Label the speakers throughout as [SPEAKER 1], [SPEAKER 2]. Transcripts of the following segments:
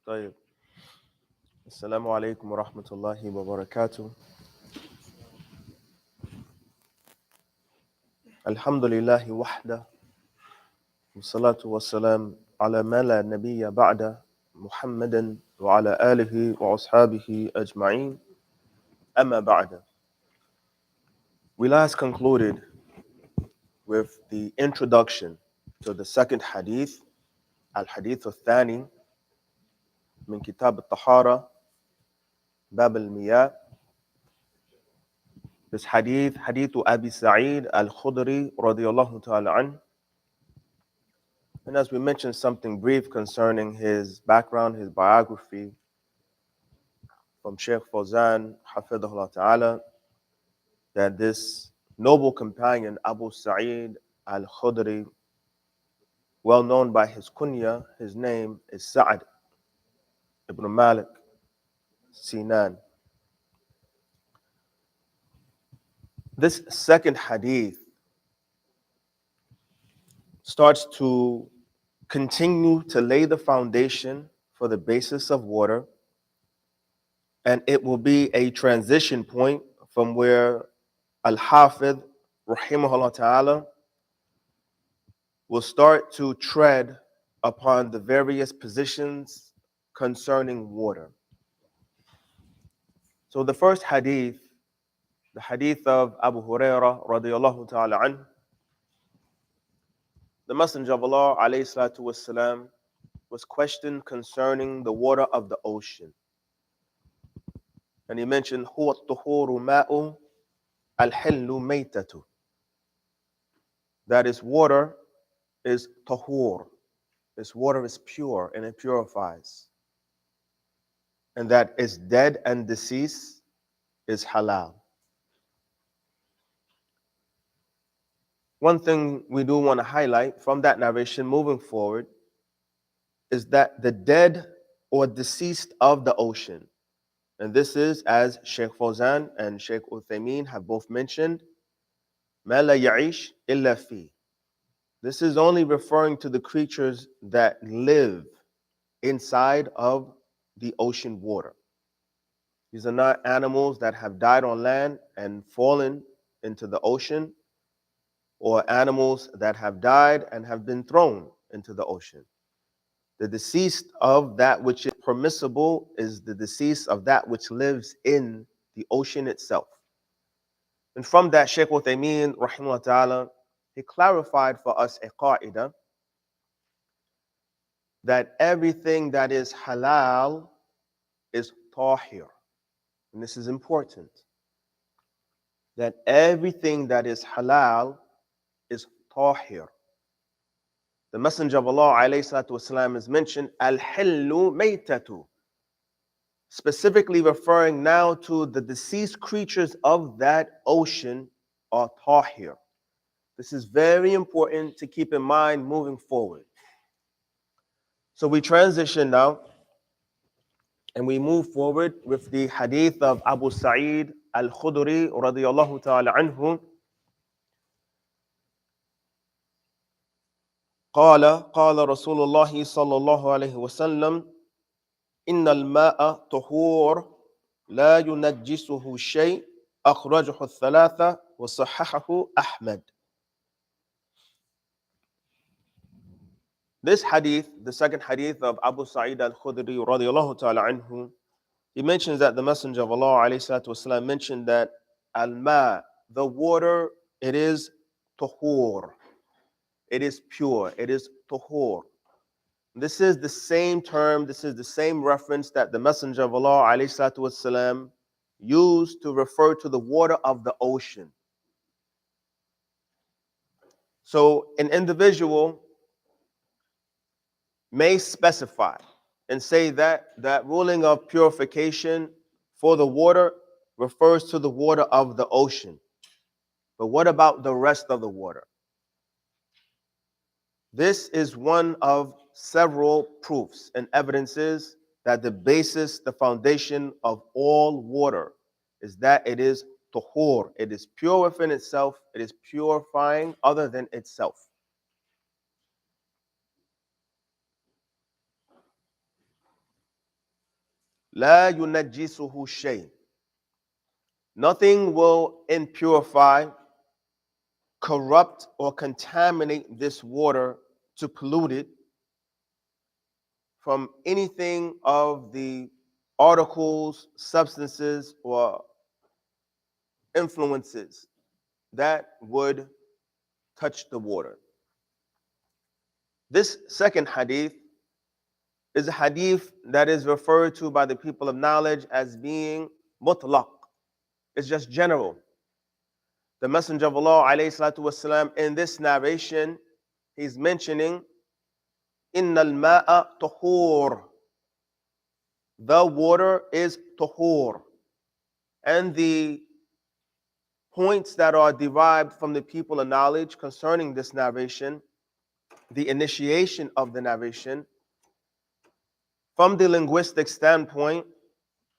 [SPEAKER 1] طيب السلام عليكم ورحمة الله وبركاته. الحمد لله وحده والصلاة والسلام على ما لا نبي بعد محمد وعلى آله وأصحابه أجمعين. أما بعد. We last concluded with the introduction to the second hadith, الحديث الثاني من كتاب الطهارة باب المياه. This hadith, hadith Abi Sa'id al-Khudri radiyallahu ta'ala anhu. And as we mentioned, something brief concerning his background, his biography from Sheikh Fawzan, Hafidhullah Ta'ala, that this noble companion, Abu Sa'id al-Khudri, well known by his kunya, his name is Sa'ad ibn Malik Sinan. This second hadith starts to continue to lay the foundation for the basis of water, and it will be a transition point from where Al-Hafidh, rahimahullah ta'ala, will start to tread upon the various positions concerning water. So the first hadith, the hadith of Abu Hurairah radiyallahu ta'ala anhu, the Messenger of Allah alayhi salatu wasalam was questioned concerning the water of the ocean. And he mentioned, huwa at-tuhuru ma'u al-hillu maytatu. That is, water is tahur. This water is pure and it purifies. And that is dead and deceased is halal. One thing we do want to highlight from that narration moving forward is that the dead or deceased of the ocean, and this is, as Sheikh Fawzan and Sheikh Uthaymeen have both mentioned, ma la ya'ish illa fi. This is only referring to the creatures that live inside of the ocean water. These are not animals that have died on land and fallen into the ocean, or animals that have died and have been thrown into the ocean. The deceased of that which is permissible is the deceased of that which lives in the ocean itself. And from that, Shaykh Uthaymeen, rahimahullah ta'ala, he clarified for us a qa'idah that everything that is halal is tahir. And this is important. That everything that is halal is tahir. The Messenger of Allah alayhi salatu wasalam is mentioned, al-hillu maytatu, specifically referring now to the deceased creatures of that ocean are tahir. This is very important to keep in mind moving forward. So we transition now and we move forward with the hadith of Abu Sa'id al-Khudri radiyallahu ta'ala anhu. قال رسول الله صلى الله عليه وسلم إن الماء طهور لا ينجسه شيء أخرجه الثلاثة وصححه أحمد. This hadith, the second hadith of Abu Sa'id al-Khudri radiyallahu ta'ala anhu, he mentions that the Messenger of Allah alayhi salatu wasalam mentioned that al-ma, the water, it is tahur. It is pure. It is tahur. This is the same term, this is the same reference that the Messenger of Allah alayhi salatu wasalam used to refer to the water of the ocean. So an individual may specify and say that that ruling of purification for the water refers to the water of the ocean. But what about the rest of the water? This is one of several proofs and evidences that the basis, the foundation of all water is that it is tahur. It is pure within itself. It is purifying other than itself. لا ينجسه شيء. Nothing will impurify, corrupt, or contaminate this water to pollute it from anything of the articles, substances, or influences that would touch the water. This second hadith is a hadith that is referred to by the people of knowledge as being mutlaq. It's just general. The Messenger of Allah alayhi salatu wasalam, in this narration, he's mentioning Inna al-ma'a tuhur. The water is tuhur. And the points that are derived from the people of knowledge concerning this narration, the initiation of the narration, from the linguistic standpoint,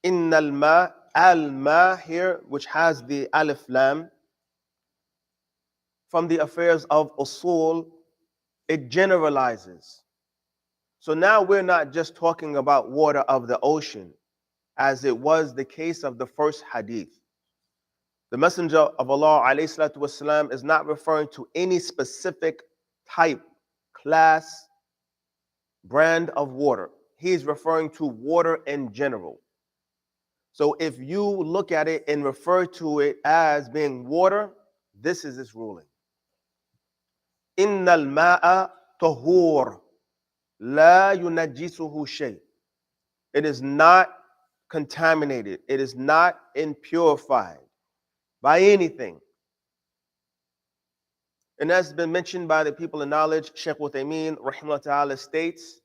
[SPEAKER 1] Inna al-ma here, which has the alif lam, from the affairs of usul, it generalizes. So now we're not just talking about water of the ocean, as it was the case of the first hadith. The Messenger of Allah alayhi salatu wasalam is not referring to any specific type, class, brand of water. He's referring to water in general. So if you look at it and refer to it as being water, this is its ruling. Innal ma'a tahur la yunajjisuhu shay. It is not contaminated. It is not impurified by anything. And as has been mentioned by the people of knowledge, Shaykh Uthaymeen rahimahullah ta'ala states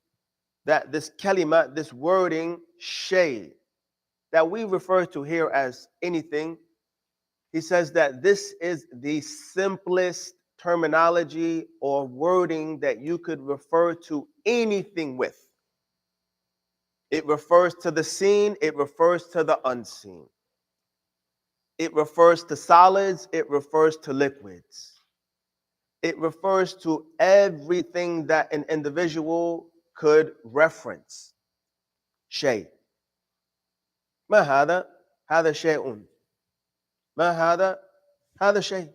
[SPEAKER 1] that this kalima, this wording, shay, that we refer to here as anything, he says that this is the simplest terminology or wording that you could refer to anything with. It refers to the seen, it refers to the unseen. It refers to solids, it refers to liquids. It refers to everything that an individual could reference. Shay. ما هذا؟ هذا شيء. ما هذا؟ هذا شيء.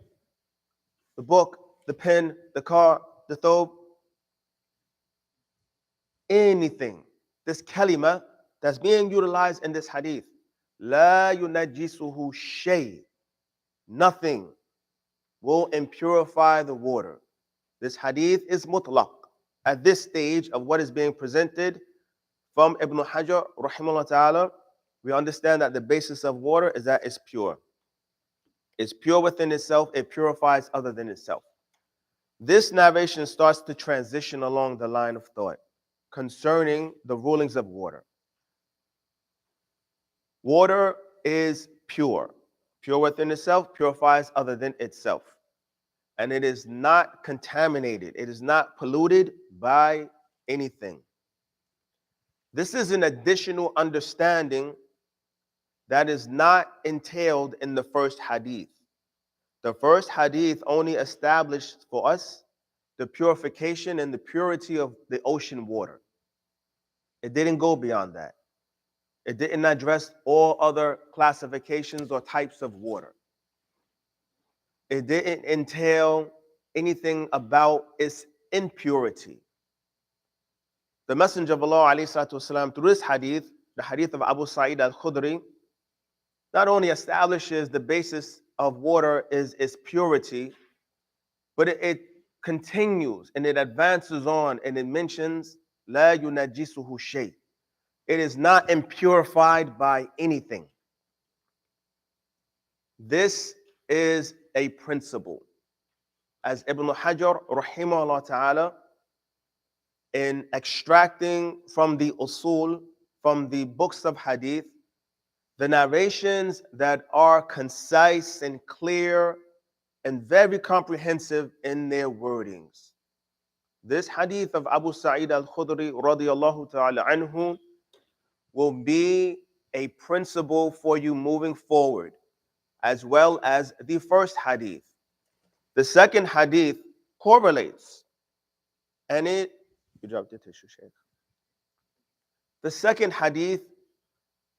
[SPEAKER 1] The book, the pen, the car, the thobe, anything. This kalima that's being utilized in this hadith. لا ينجسه شيء. Nothing will impurify the water. This hadith is mutlaq. At this stage of what is being presented from Ibn Hajar rahimahullah ta'ala, we understand that the basis of water is that it's pure. It's pure within itself, it purifies other than itself. This narration starts to transition along the line of thought concerning the rulings of water. Water is pure. Pure within itself, purifies other than itself. And it is not contaminated. It is not polluted by anything. This is an additional understanding that is not entailed in the first hadith. The first hadith only established for us the purification and the purity of the ocean water. It didn't go beyond that. It didn't address all other classifications or types of water. It didn't entail anything about its impurity. The Messenger of Allah ﷺ, through this hadith, the hadith of Abu Sa'id al-Khudri, not only establishes the basis of water is its purity, but it continues and it advances on and it mentions La yunajjisuhu shay. It is not impurified by anything. This is a principle. As Ibn Hajar rahimahullah ta'ala, in extracting from the usul, from the books of hadith, the narrations that are concise and clear and very comprehensive in their wordings. This hadith of Abu Sa'id al-Khudri radiyallahu ta'ala anhu will be a principle for you moving forward, as well as the first hadith. The second hadith correlates, and you dropped the tissue, Sheikh. The second hadith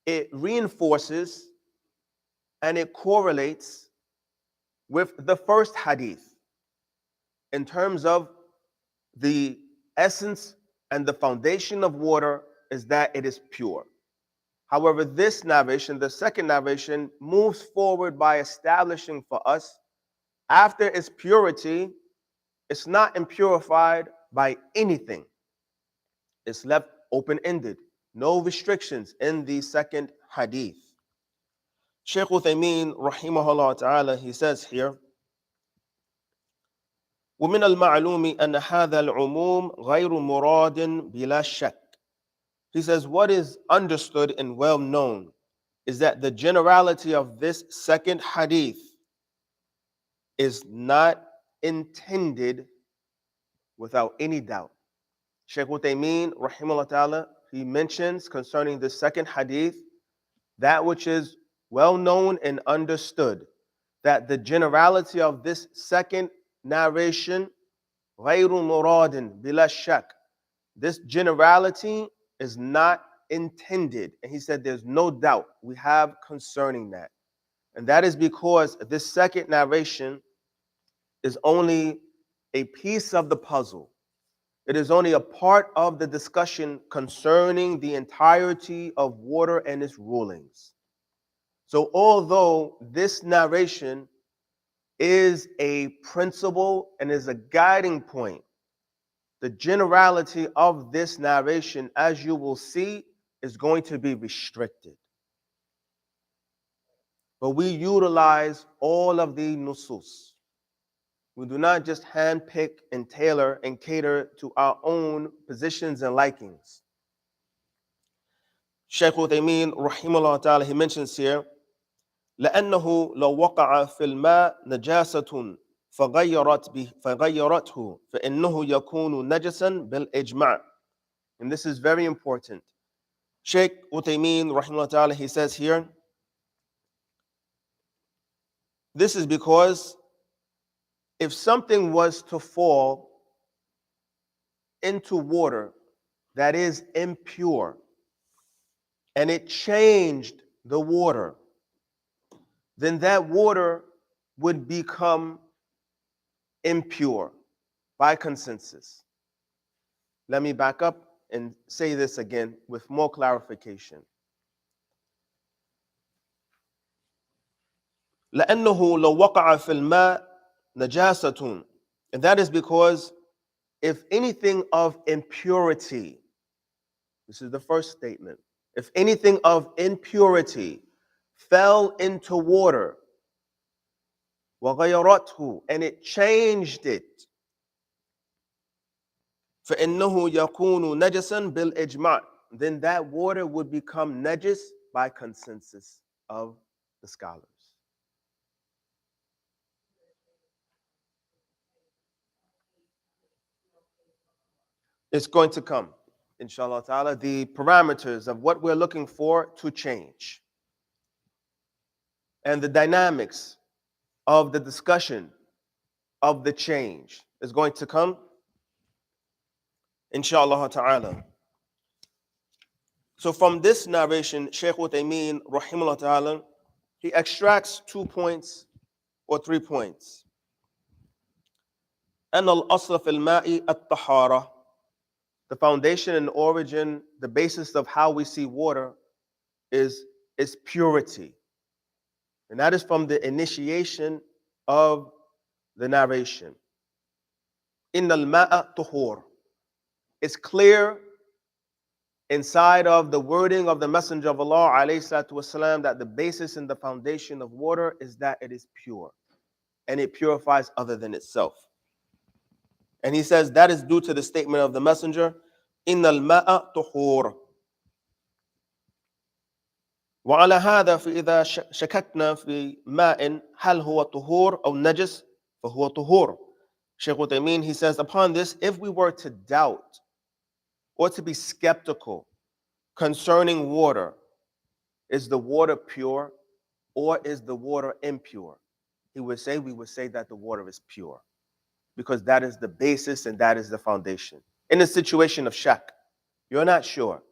[SPEAKER 1] it reinforces and it correlates with the first hadith in terms of the essence and the foundation of water is that it is pure. However, this narration, the second narration, moves forward by establishing for us after its purity, it's not impurified by anything. It's left open-ended. No restrictions in the second hadith. Shaykh Uthaymeen, rahimahullah ta'ala, he says here, ومن المعلوم أن هذا العموم غير مراد بلا شك. He says, what is understood and well known is that the generality of this second hadith is not intended without any doubt. Shaykh Uthaymeen, rahimahullah ta'ala, he mentions concerning the second hadith that which is well known and understood, that the generality of this second narration, غَيْرُ مُرَادٍ بِلَا شَكٍ, this generality is not intended. And he said there's no doubt we have concerning that. And that is because this second narration is only a piece of the puzzle. It is only a part of the discussion concerning the entirety of water and its rulings. So although this narration is a principle and is a guiding point, the generality of this narration, as you will see, is going to be restricted. But we utilize all of the nusus. We do not just handpick and tailor and cater to our own positions and likings. Shaykh Uthaymeen, rahimahullah ta'ala, he mentions here, لأنه لو وقع في الماء نجاسة فغيرته فإنه يكون نجسا بالإجماع. And this is very important. Shaykh Uthaymeen, rahimahullah ta'ala, he says here, this is because if something was to fall into water that is impure and it changed the water, then that water would become impure by consensus. Let me back up and say this again with more clarification. لأنه لو وقع في الماء نجاسة, and that is because if anything of impurity, this is the first statement, if anything of impurity fell into water, وغيرته, and it changed it, فإنه يكون نجسا بالإجماع, then that water would become najis by consensus of the scholars. It's going to come, inshallah ta'ala, the parameters of what we're looking for to change and the dynamics of the discussion of the change is going to come, inshallah ta'ala. So from this narration, Shaykh Uthaymeen, rahimahullah ta'ala, he extracts 2 points or 3 points. أن الأصل في الماء الطهارة. The foundation and origin, the basis of how we see water is purity. And that is from the initiation of the narration. إن الماء طهور. It's clear inside of the wording of the Messenger of Allah alayhi salatu wasalam that the basis and the foundation of water is that it is pure and it purifies other than itself. And he says that is due to the statement of the Messenger, إن الماء طهور. وعلى هذا فإذا شككنا في ماء هل هو طهور أو نجس فهو طهور. Shaykh Uthaymeen, he says, upon this, if we were to doubt or to be skeptical concerning water, is the water pure or is the water impure? We would say that the water is pure because that is the basis and that is the foundation. In a situation of shak, you're not sure.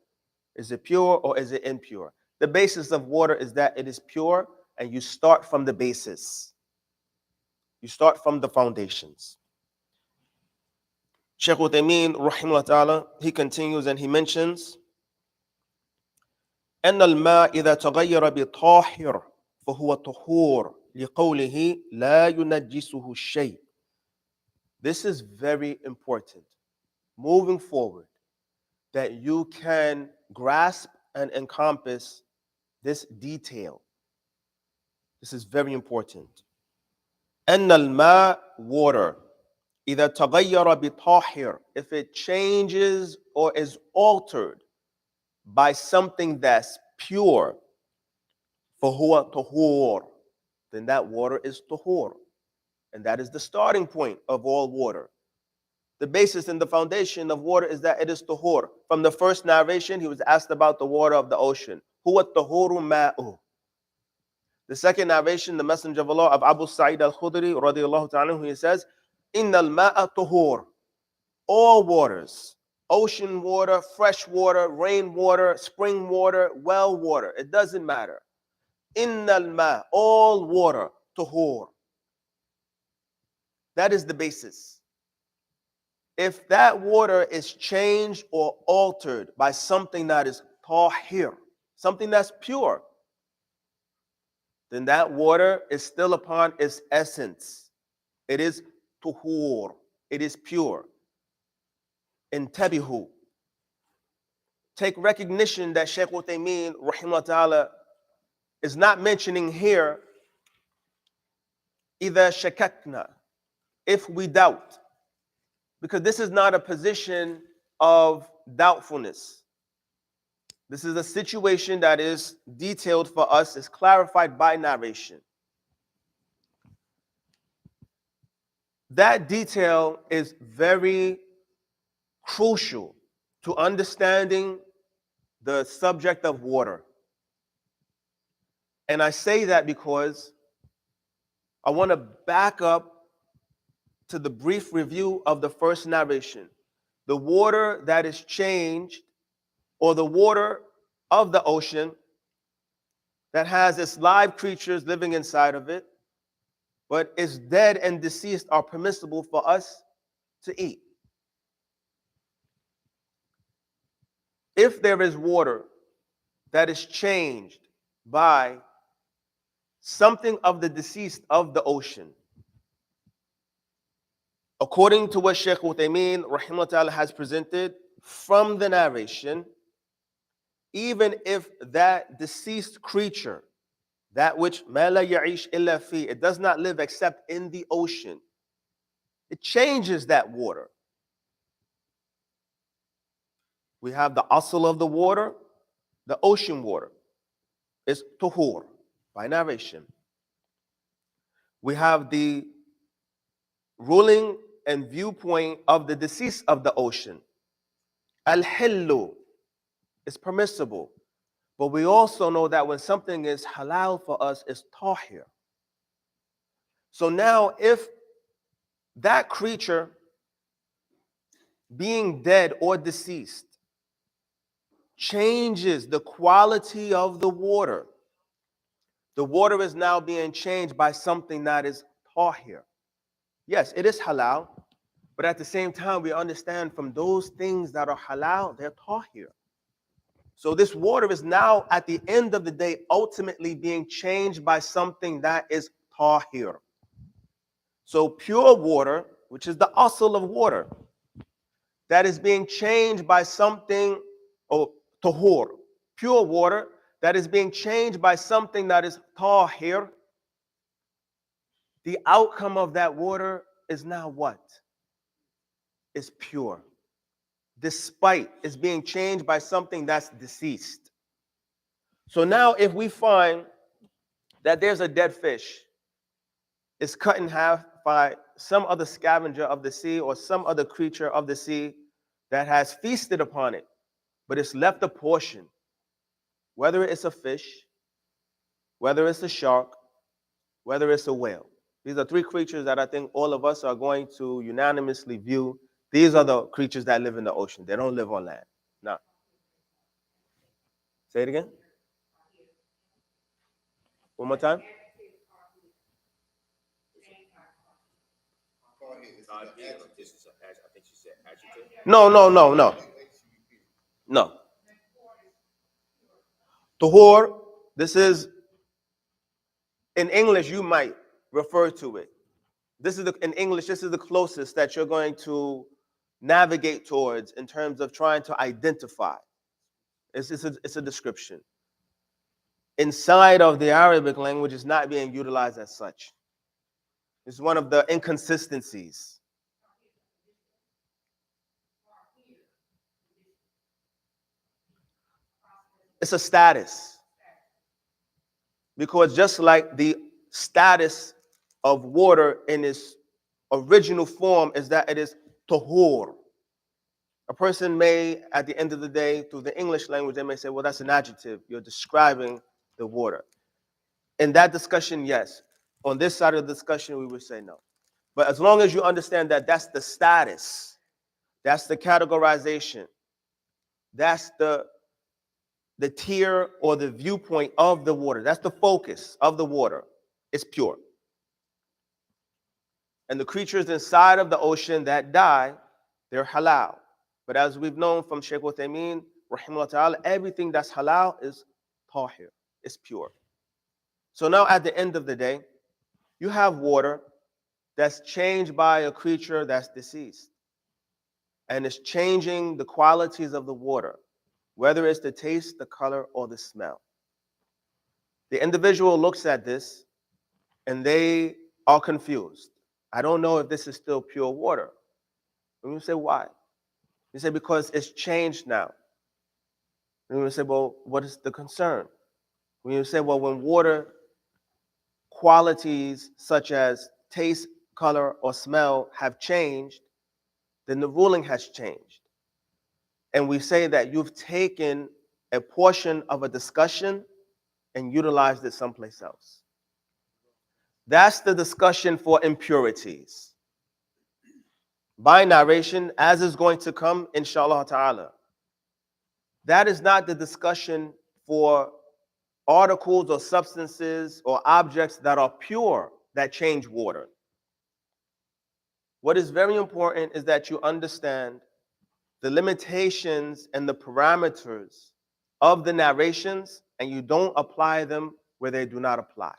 [SPEAKER 1] Is it pure or is it impure? The basis of water is that it is pure, and you start from the basis. You start from the foundations. Shaykh Uthaymeen, rahimahullah ta'ala, he continues and he mentions, أن الماء إذا تغير بطاهر فهو طهور لقوله لا ينجسه الشيء. This is very important. Moving forward, that you can grasp and encompass this detail. This is very important. أن الماء, water, إذا تغير بطاهر, if it changes or is altered by something that's pure, فهو طهور, then that water is طهور. And that is the starting point of all water. The basis and the foundation of water is that it is طهور. From the first narration, he was asked about the water of the ocean. هو الطهور ماؤه. The second narration, the Messenger of Allah of Abu Sa'id al-Khudri radiyallahu ta'ala, he says, إِنَّ الْمَاءَ طهور. All waters, ocean water, fresh water, rain water, spring water, well water, it doesn't matter. إِنَّ الْمَاءَ, all water, طهور. That is the basis. If that water is changed or altered by something that is tahir, something that's pure, then that water is still upon its essence. It is tuhur. It is pure. Intabihu. Take recognition that Shaykh Uthaymeen, rahimahullah ta'ala, is not mentioning here إِذَا شَكَكْنَا, if we doubt. Because this is not a position of doubtfulness. This is a situation that is detailed for us, is clarified by narration. That detail is very crucial to understanding the subject of water. And I say that because I want to back up to the brief review of the first narration. The water that is changed, or the water of the ocean that has its live creatures living inside of it, but its dead and deceased are permissible for us to eat. If there is water that is changed by something of the deceased of the ocean, according to what Shaykh Uthaymeen rahimahullah ta'ala has presented from the narration, even if that deceased creature, that which ma la ya'ish illa fi, it does not live except in the ocean, it changes that water. We have the asl of the water, the ocean water is tuhur by narration. We have the ruling and viewpoint of the deceased of the ocean. Al-hillu is permissible. But we also know that when something is halal for us, it's tahir. So now if that creature being dead or deceased changes the quality of the water is now being changed by something that is tahir. Yes, it is halal, but at the same time, we understand from those things that are halal, they're tahir. So this water is now, at the end of the day, ultimately being changed by something that is tahir. So pure water, which is the asl of water, that is being changed by something, or tahur, pure water, that is being changed by something that is tahir, the outcome of that water is now what? It's pure. Despite it's being changed by something that's deceased. So now if we find that there's a dead fish, it's cut in half by some other scavenger of the sea or some other creature of the sea that has feasted upon it, but it's left a portion, whether it's a fish, whether it's a shark, whether it's a whale. These are three creatures that I think all of us are going to unanimously view. These are the creatures that live in the ocean. They don't live on land. Now, say it again. One more time. No, no, no, no. No. Tuhur, this is, in English, you might refer to it. This is in English, this is the closest that you're going to navigate towards in terms of trying to identify. It's a description. Inside of the Arabic language, it's not being utilized as such. It's one of the inconsistencies. It's a status. Because just like the status of water in its original form is that it is tahur. A person may, at the end of the day, through the English language, they may say, well, that's an adjective. You're describing the water. In that discussion, yes. On this side of the discussion, we would say no. But as long as you understand that that's the status, that's the categorization, that's the tier or the viewpoint of the water, that's the focus of the water, it's pure. And the creatures inside of the ocean that die, they're halal. But as we've known from Shaykh Uthaymeen, rahimahullah ta'ala, everything that's halal is tahir, it's pure. So now at the end of the day, you have water that's changed by a creature that's deceased. And it's changing the qualities of the water, whether it's the taste, the color, or the smell. The individual looks at this and they are confused. I don't know if this is still pure water. And you say, why? You say, because it's changed now. And you say, well, what is the concern? When you say, well, when water qualities such as taste, color, or smell have changed, then the ruling has changed. And we say that you've taken a portion of a discussion and utilized it someplace else. That's the discussion for impurities. By narration, as is going to come, inshallah ta'ala. That is not the discussion for articles or substances or objects that are pure that change water. What is very important is that you understand the limitations and the parameters of the narrations, and you don't apply them where they do not apply.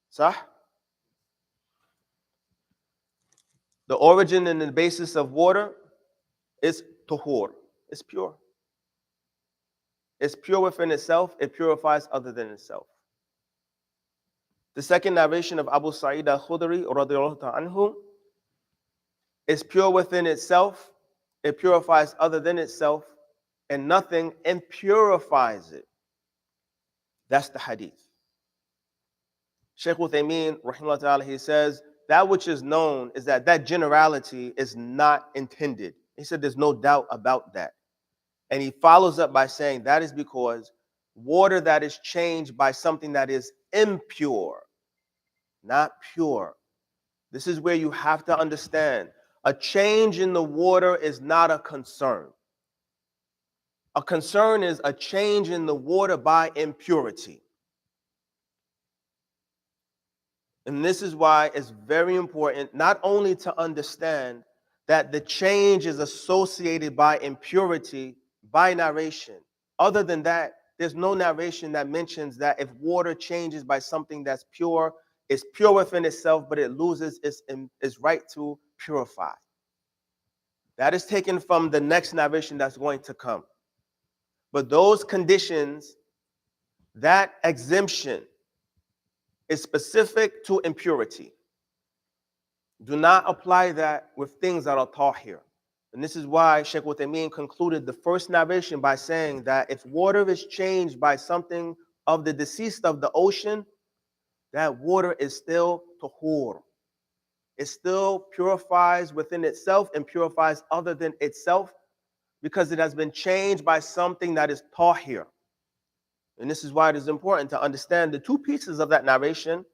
[SPEAKER 1] Sah? The origin and the basis of water is tuhur. It's pure. It's pure within itself. It purifies other than itself. The second narration of Abu Sa'id al-Khudri radiyallahu anhu is pure within itself. It purifies other than itself, and nothing impurifies it. That's the hadith. Shaykh Uthaymeen, rahimahullah ta'ala, he says, that which is known is that generality is not intended. He said there's no doubt about that. And he follows up by saying that is because water that is changed by something that is impure, not pure. This is where you have to understand. A change in the water is not a concern. A concern is a change in the water by impurity. And this is why it's very important not only to understand that the change is associated by impurity by narration. Other than that, there's no narration that mentions that if water changes by something that's pure, it's pure within itself, but it loses its right to purify. That is taken from the next narration that's going to come. But those conditions, that exemption is specific to impurity. Do not apply that with things that are tahir. And this is why Shaykh Uthaymeen concluded the first narration by saying that if water is changed by something of the deceased of the ocean, that water is still tahur. It still purifies within itself and purifies other than itself because it has been changed by something that is tahir. And this is why it is important to understand the two pieces of that narration,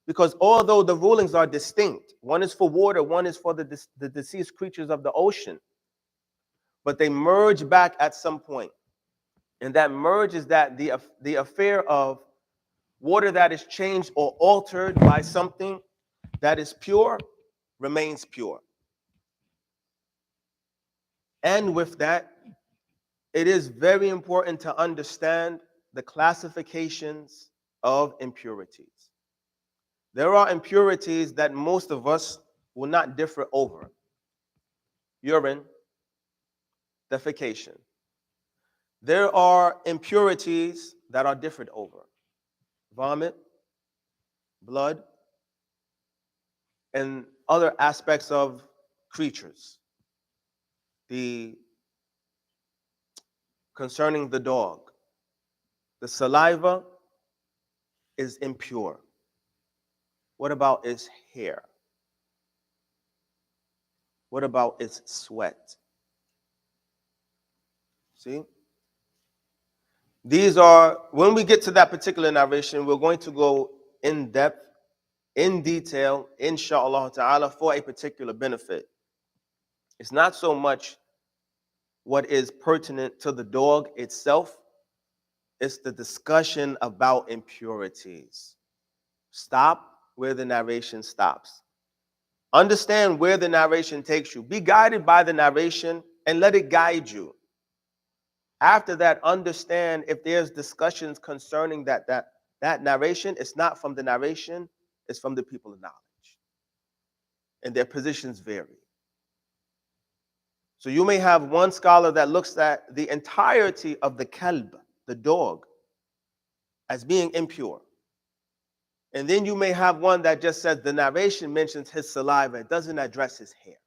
[SPEAKER 1] because although the rulings are distinct, one is for water, one is for the deceased creatures of the ocean, but they merge back at some point. And that merge is that the affair of water that is changed or altered by something that is pure remains pure. And with that, it is very important to understand the classifications of impurities. There are impurities that most of us will not differ over. Urine, defecation. There are impurities that are differed over. Vomit, blood, and other aspects of creatures. The concerning the dog, the saliva is impure. What about its hair? What about its sweat? See? These are, when we get to that particular narration, we're going to go in depth, in detail, inshallah ta'ala, for a particular benefit. It's not so much what is pertinent to the dog itself, it's the discussion about impurities. Stop where the narration stops. Understand where the narration takes you. Be guided by the narration and let it guide you. After that, understand if there's discussions concerning that narration, it's not from the narration, it's from the people of knowledge. And their positions vary. So you may have one scholar that looks at the entirety of the kalb, the dog, as being impure. And then you may have one that just says the narration mentions his saliva. It doesn't address his hair.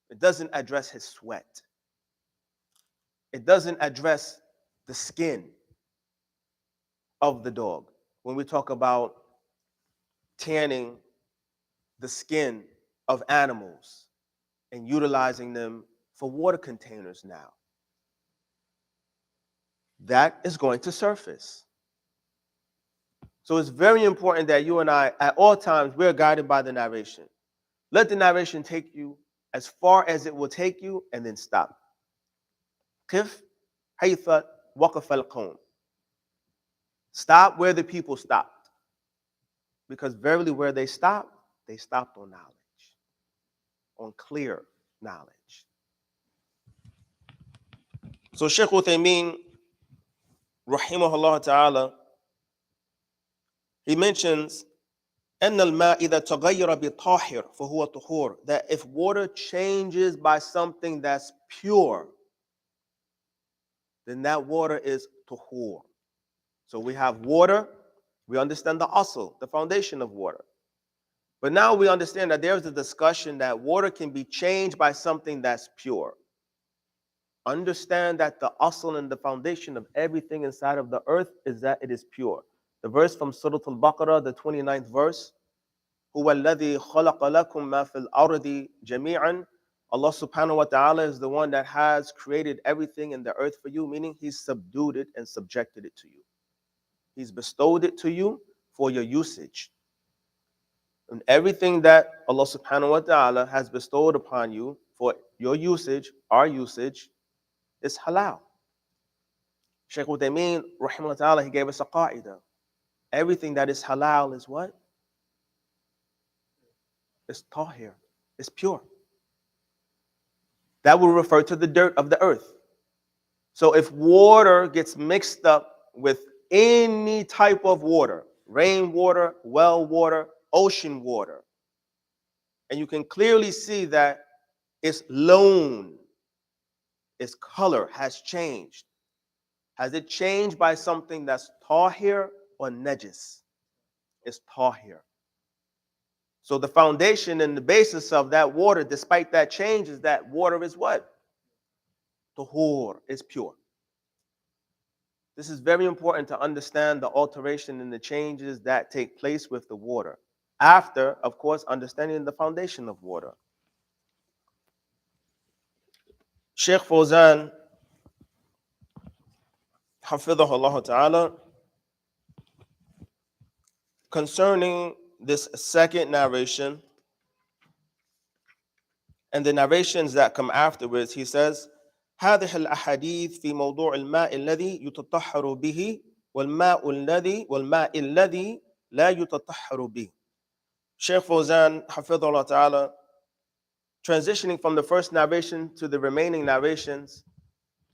[SPEAKER 1] It doesn't address his sweat. It doesn't address the skin of the dog. When we talk about tanning the skin of animals and utilizing them for water containers now, that is going to surface. So it's very important that you and I, at all times, we're guided by the narration. Let the narration take you as far as it will take you and then stop. Qif haytha waqaf al-qawm. Stop where the people stopped. Because verily where they stopped on knowledge, on clear knowledge. So Shaykh Uthaymeen, rahimahullah ta'ala, he mentions أن الماء إذا تغير بطاهر فهو طهور, that if water changes by something that's pure, then that water is tuhur. So we have water, we understand the asl, the foundation of water. But now we understand that there's a discussion that water can be changed by something that's pure. Understand that the asl and the foundation of everything inside of the earth is that it is pure. The verse from Surah Al-Baqarah, the 29th verse, هُوَ الَّذِي خَلَقَ لَكُم مَا فِي الْأَرْضِ جَمِيعًا. Allah subhanahu wa ta'ala is the one that has created everything in the earth for you, meaning He's subdued it and subjected it to you. He's bestowed it to you for your usage. And everything that Allah subhanahu wa ta'ala has bestowed upon you for your usage, our usage, is halal. Shaykh Uthaymeen, rahimahullah ta'ala, he gave us a qa'idah. Everything that is halal is what? It's tahir. It's pure. That will refer to the dirt of the earth. So if water gets mixed up with any type of water, rainwater, well water, ocean water, and you can clearly see that its loan, its color has changed. Has it changed by something that's tahir or najis? It's tahir. So the foundation and the basis of that water, despite that change, is that water is what? Tuhur, is pure. This is very important to understand the alteration and the changes that take place with the water. After, of course, understanding the foundation of water. Sheikh Fawzan, hafidhahullah ta'ala, concerning this second narration and the narrations that come afterwards, he says, هذه الأحاديث في موضوع الماء الذي يتطهر به والماء الذي لا يتطهر به. Shaykh Fawzan, Hafidhullah Ta'ala, transitioning from the first narration to the remaining narrations,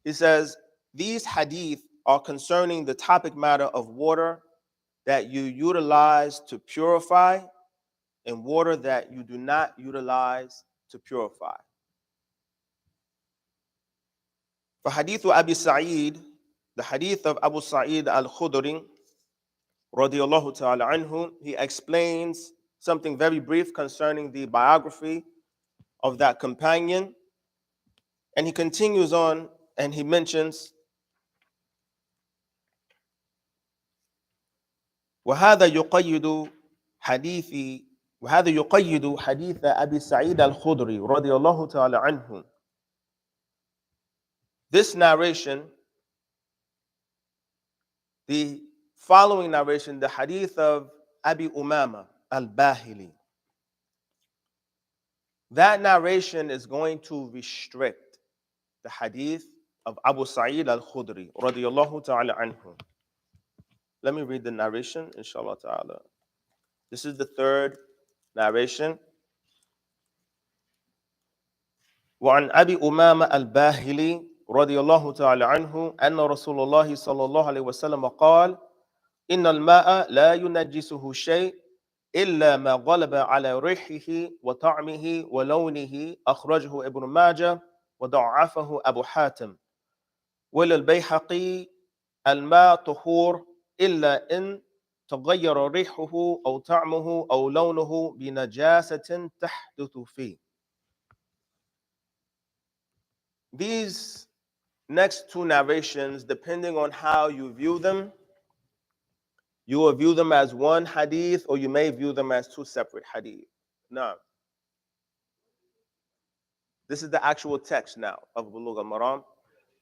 [SPEAKER 1] he says, these hadith are concerning the topic matter of water that you utilize to purify and water that you do not utilize to purify. For hadith of Abi Sa'id, the hadith of Abu Sa'id al-Khudri, radiyallahu ta'ala anhu, he explains something very brief concerning the biography of that companion. And he continues on and he mentions, وهذا يقيد حديث أبي سعيد الخدري رضي الله تعالى عنه. This narration, the following narration, the hadith of Abi Umama al-Bahili, that narration is going to restrict the hadith of Abu Sa'id al-Khudri radiyallahu ta'ala anhu. Let me read the narration, inshallah ta'ala. This is the third narration. وعن أبي أمامة الباهلي رضي الله تعالى عنه أن رسول الله صلى الله عليه وسلم قال إن الماء لا ينجسه شيء إلا ما غلب على ريحه وطعمه ولونه أخرجه ابن ماجه وضعفه أبو حاتم وللبيهقي الماء طهور إلا إن تغير ريحه أو طعمه أو لونه بنجاسة تحدث فيه. These next two narrations, depending on how you view them, you will view them as one hadith or you may view them as two separate hadith. Now, this is the actual text now of Bulug Maram.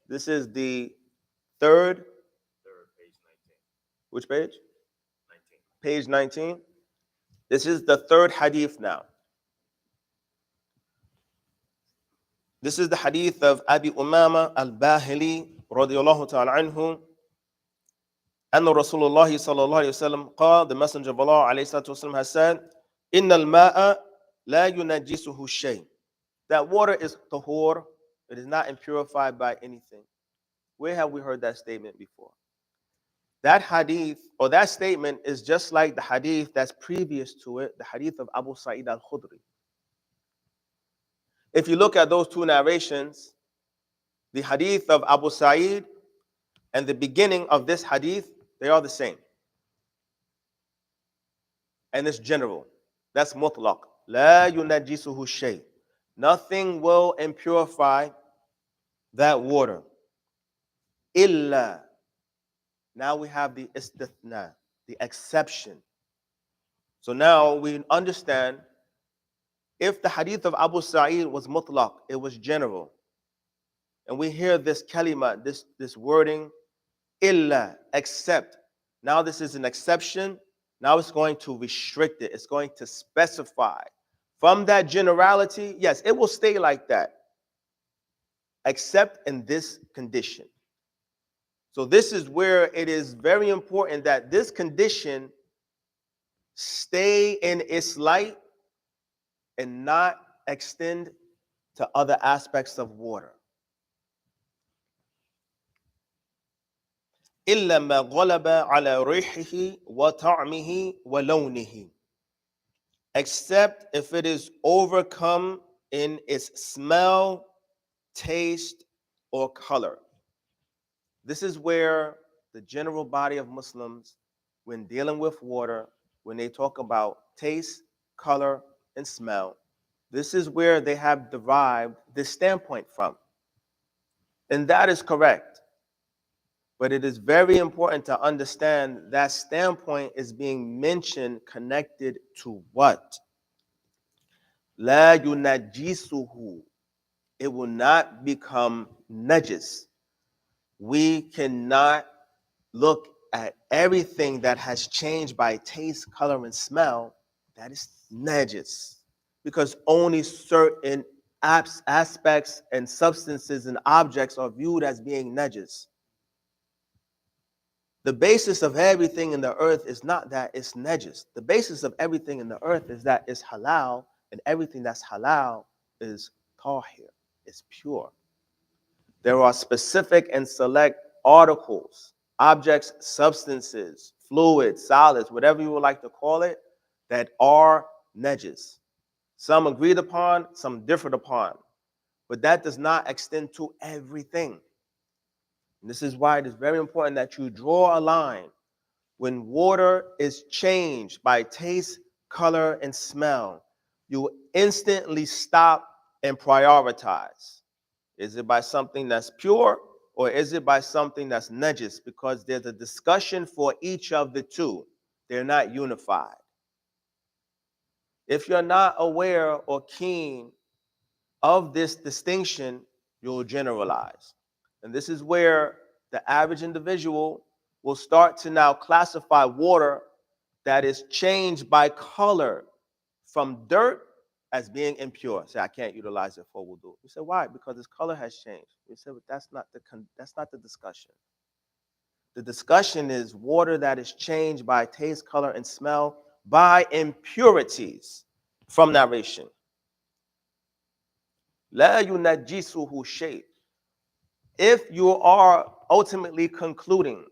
[SPEAKER 1] This is the third page 19. Which page? 19. Page 19. This is the third hadith now. This is the hadith of Abi Umama al-Bahili radiyallahu ta'ala anhu. أن رسول الله صلى الله عليه وسلم قال, the Messenger of Allah عليه الصلاة والسلام has said, إن الماء لا ينجسه شيء. That water is tahur, it is not impurified by anything. Where have we heard that statement before? That hadith or that statement is just like the hadith that's previous to it, the hadith of Abu Sa'id al-Khudri. If you look at those two narrations, the hadith of Abu Sa'id and the beginning of this hadith, they are the same. And it's general. That's mutlaq. La yunajjisuhu shay. Nothing will impurify that water. Illa. Now we have the istithna, the exception. So now we understand if the hadith of Abu Sa'id was mutlaq, it was general. And we hear this kalima, this wording, illa, except. Now this is an exception. Now it's going to restrict it. It's going to specify. From that generality, yes, it will stay like that, except in this condition. So this is where it is very important that this condition stay in its light and not extend to other aspects of water. إلا ما غلب على ريحه وطعمه ولونه. Except if it is overcome in its smell, taste, or color. This is where the general body of Muslims, when dealing with water, when they talk about taste, color, and smell, this is where they have derived this standpoint from. And that is correct. But it is very important to understand that standpoint is being mentioned connected to what? La yunajjisuhu. It will not become najis. We cannot look at everything that has changed by taste, color, and smell. That is najis. Because only certain aspects and substances and objects are viewed as being najis. The basis of everything in the earth is not that it's najis. The basis of everything in the earth is that it's halal, and everything that's halal is tahir, it's pure. There are specific and select articles, objects, substances, fluids, solids, whatever you would like to call it, that are najis. Some agreed upon, some differed upon. But that does not extend to everything. And this is why it is very important that you draw a line. When water is changed by taste, color, and smell, you instantly stop and prioritize. Is it by something that's pure, or is it by something that's najis? Because there's a discussion for each of the two. They're not unified. If you're not aware or keen of this distinction, you'll generalize. And this is where the average individual will start to now classify water that is changed by color from dirt as being impure. Say, I can't utilize it for wudu. You say, why? Because its color has changed. You say, but that's not the discussion. The discussion is water that is changed by taste, color, and smell by impurities from narration. La yunajjisuhu shay. If you are ultimately concluding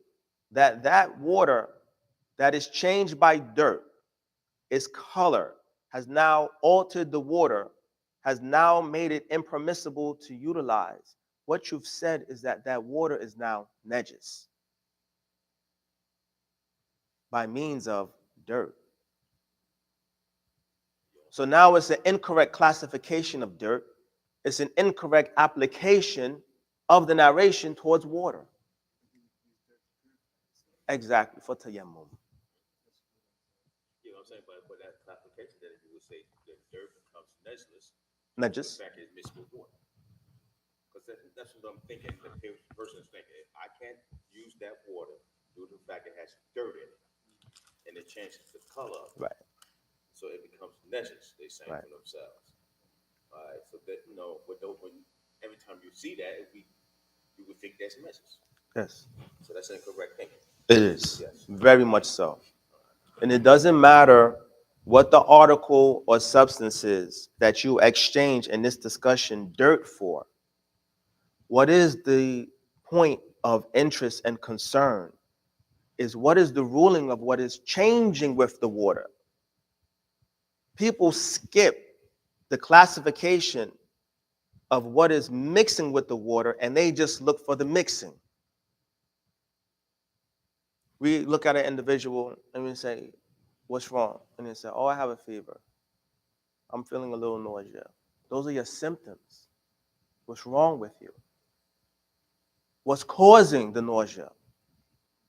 [SPEAKER 1] that that water that is changed by dirt, its color has now altered the water, has now made it impermissible to utilize, what you've said is that that water is now najis by means of dirt. So now it's an incorrect classification of dirt. It's an incorrect application of the narration towards water. Exactly, for tayammum.
[SPEAKER 2] You know what I'm saying? But for that classification, then you would say that dirt becomes najis.
[SPEAKER 1] Najis.
[SPEAKER 2] In fact, it's mixed with water. Because that's what I'm thinking. The person is thinking, I can't use that water due to the fact it has dirt in it, and it changes the color.
[SPEAKER 1] Right.
[SPEAKER 2] So it becomes najis. They say
[SPEAKER 1] Right.
[SPEAKER 2] for themselves. All right. So that when every time you see that, you would think that's najis.
[SPEAKER 1] Yes.
[SPEAKER 2] So that's incorrect thinking.
[SPEAKER 1] It is.
[SPEAKER 2] Yes.
[SPEAKER 1] Very much so. And it doesn't matter what the article or substance is that you exchange in this discussion dirt for. What is the point of interest and concern is what is the ruling of what is changing with the water. People skip the classification of what is mixing with the water and they just look for the mixing. We look at an individual and we say, what's wrong? And they say, oh, I have a fever. I'm feeling a little nausea. Those are your symptoms. What's wrong with you? What's causing the nausea?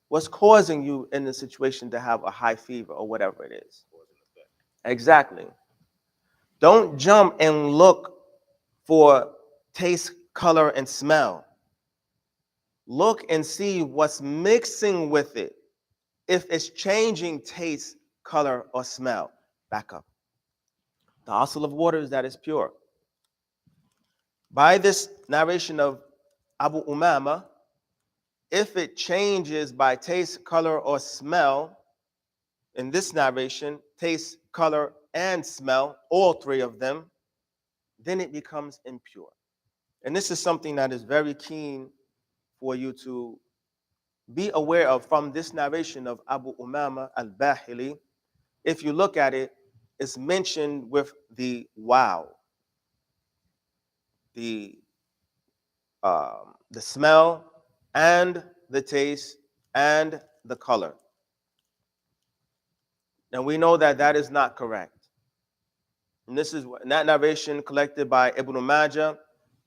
[SPEAKER 1] What's causing you in the situation to have a high fever or whatever it is? Exactly. Don't jump and look for taste, color, and smell. Look and see what's mixing with it. If it's changing taste, color, or smell. Back up. The asl of water is that it's pure. By this narration of Abu Umama, if it changes by taste, color, or smell, in this narration, taste, color, and smell, all three of them, then it becomes impure. And this is something that is very keen for you to be aware of from this narration of Abu Umama al-Bahili. If you look at it, it's mentioned with the wow, the smell and the taste and the color. And we know that that is not correct. And this is that narration collected by Ibn Majah,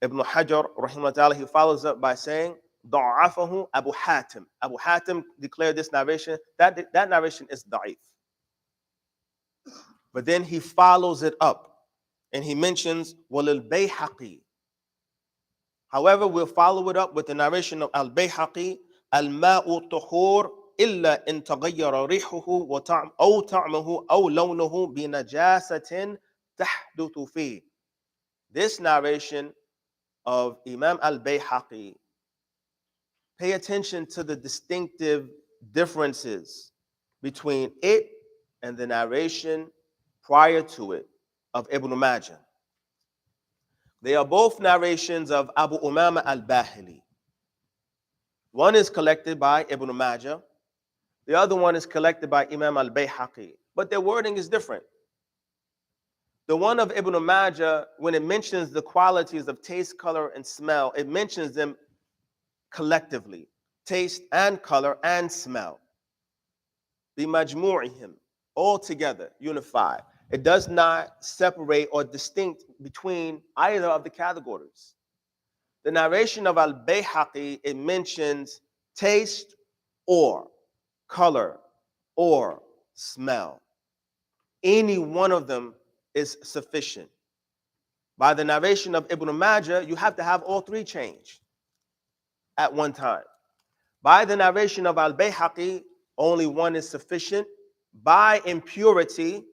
[SPEAKER 1] Ibn Hajar, rahimahullah, he follows up by saying, ضعفه Abu Hatim. Abu Hatim declared this narration, that narration is da'if. But then he follows it up and he mentions Walil Bayhaqi. However, we'll follow it up with the narration of Al-Bayhaqi, Al-Ma'u Tuhur illa in taghayyara rihuhu wa ta'muhu aw lawnuhu bi najasatin tahduthu fi. This narration of Imam al-Bayhaqi, pay attention to the distinctive differences between it and the narration prior to it of Ibn Majah. They are both narrations of Abu Umama al-Bahili. One is collected by Ibn Majah. The other one is collected by Imam al-Bayhaqi. But their wording is different. The one of Ibn Majah, when it mentions the qualities of taste, color, and smell, it mentions them collectively. Taste and color and smell. بِمَجْمُوعِهِمْ, all together, unified. It does not separate or distinct between either of the categories. The narration of al-Bayhaqi, it mentions taste or color or smell. Any one of them is sufficient. By the narration of Ibn Majah, you have to have all three change at one time. By the narration of al-Bayhaqi, only one is sufficient by impurity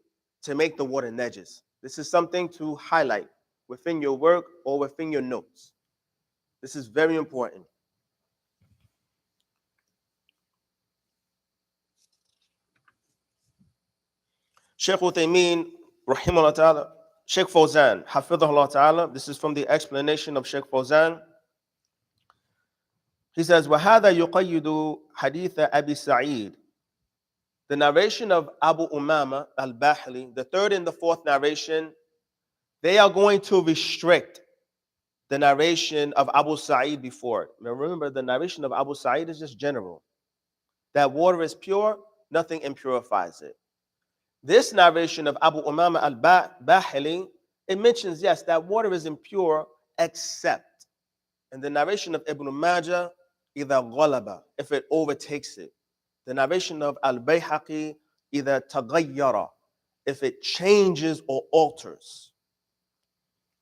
[SPEAKER 1] to make the water najis. This is something to highlight within your work or within your notes. This is very important. Sheikh Uthaymeen, rahimahullah ta'ala, Sheikh Fawzan, hafidhahullah ta'ala, this is from the explanation of Sheikh Fawzan. He says, وَهَذَا يُقَيِّدُ حَدِيثَ أَبِي سَعِيدٍ. The narration of Abu Umama al-Bahili, the third and the fourth narration, they are going to restrict the narration of Abu Sa'id before it. Now remember, the narration of Abu Sa'id is just general. That water is pure, nothing impurifies it. This narration of Abu Umama al-Bahili, it mentions, yes, that water is impure except. In the narration of Ibn Majah, إِذَا غَلَبَ, if it overtakes it. The narration of al-Bayhaqi, إِذَا تَغَيَّرَ, if it changes or alters.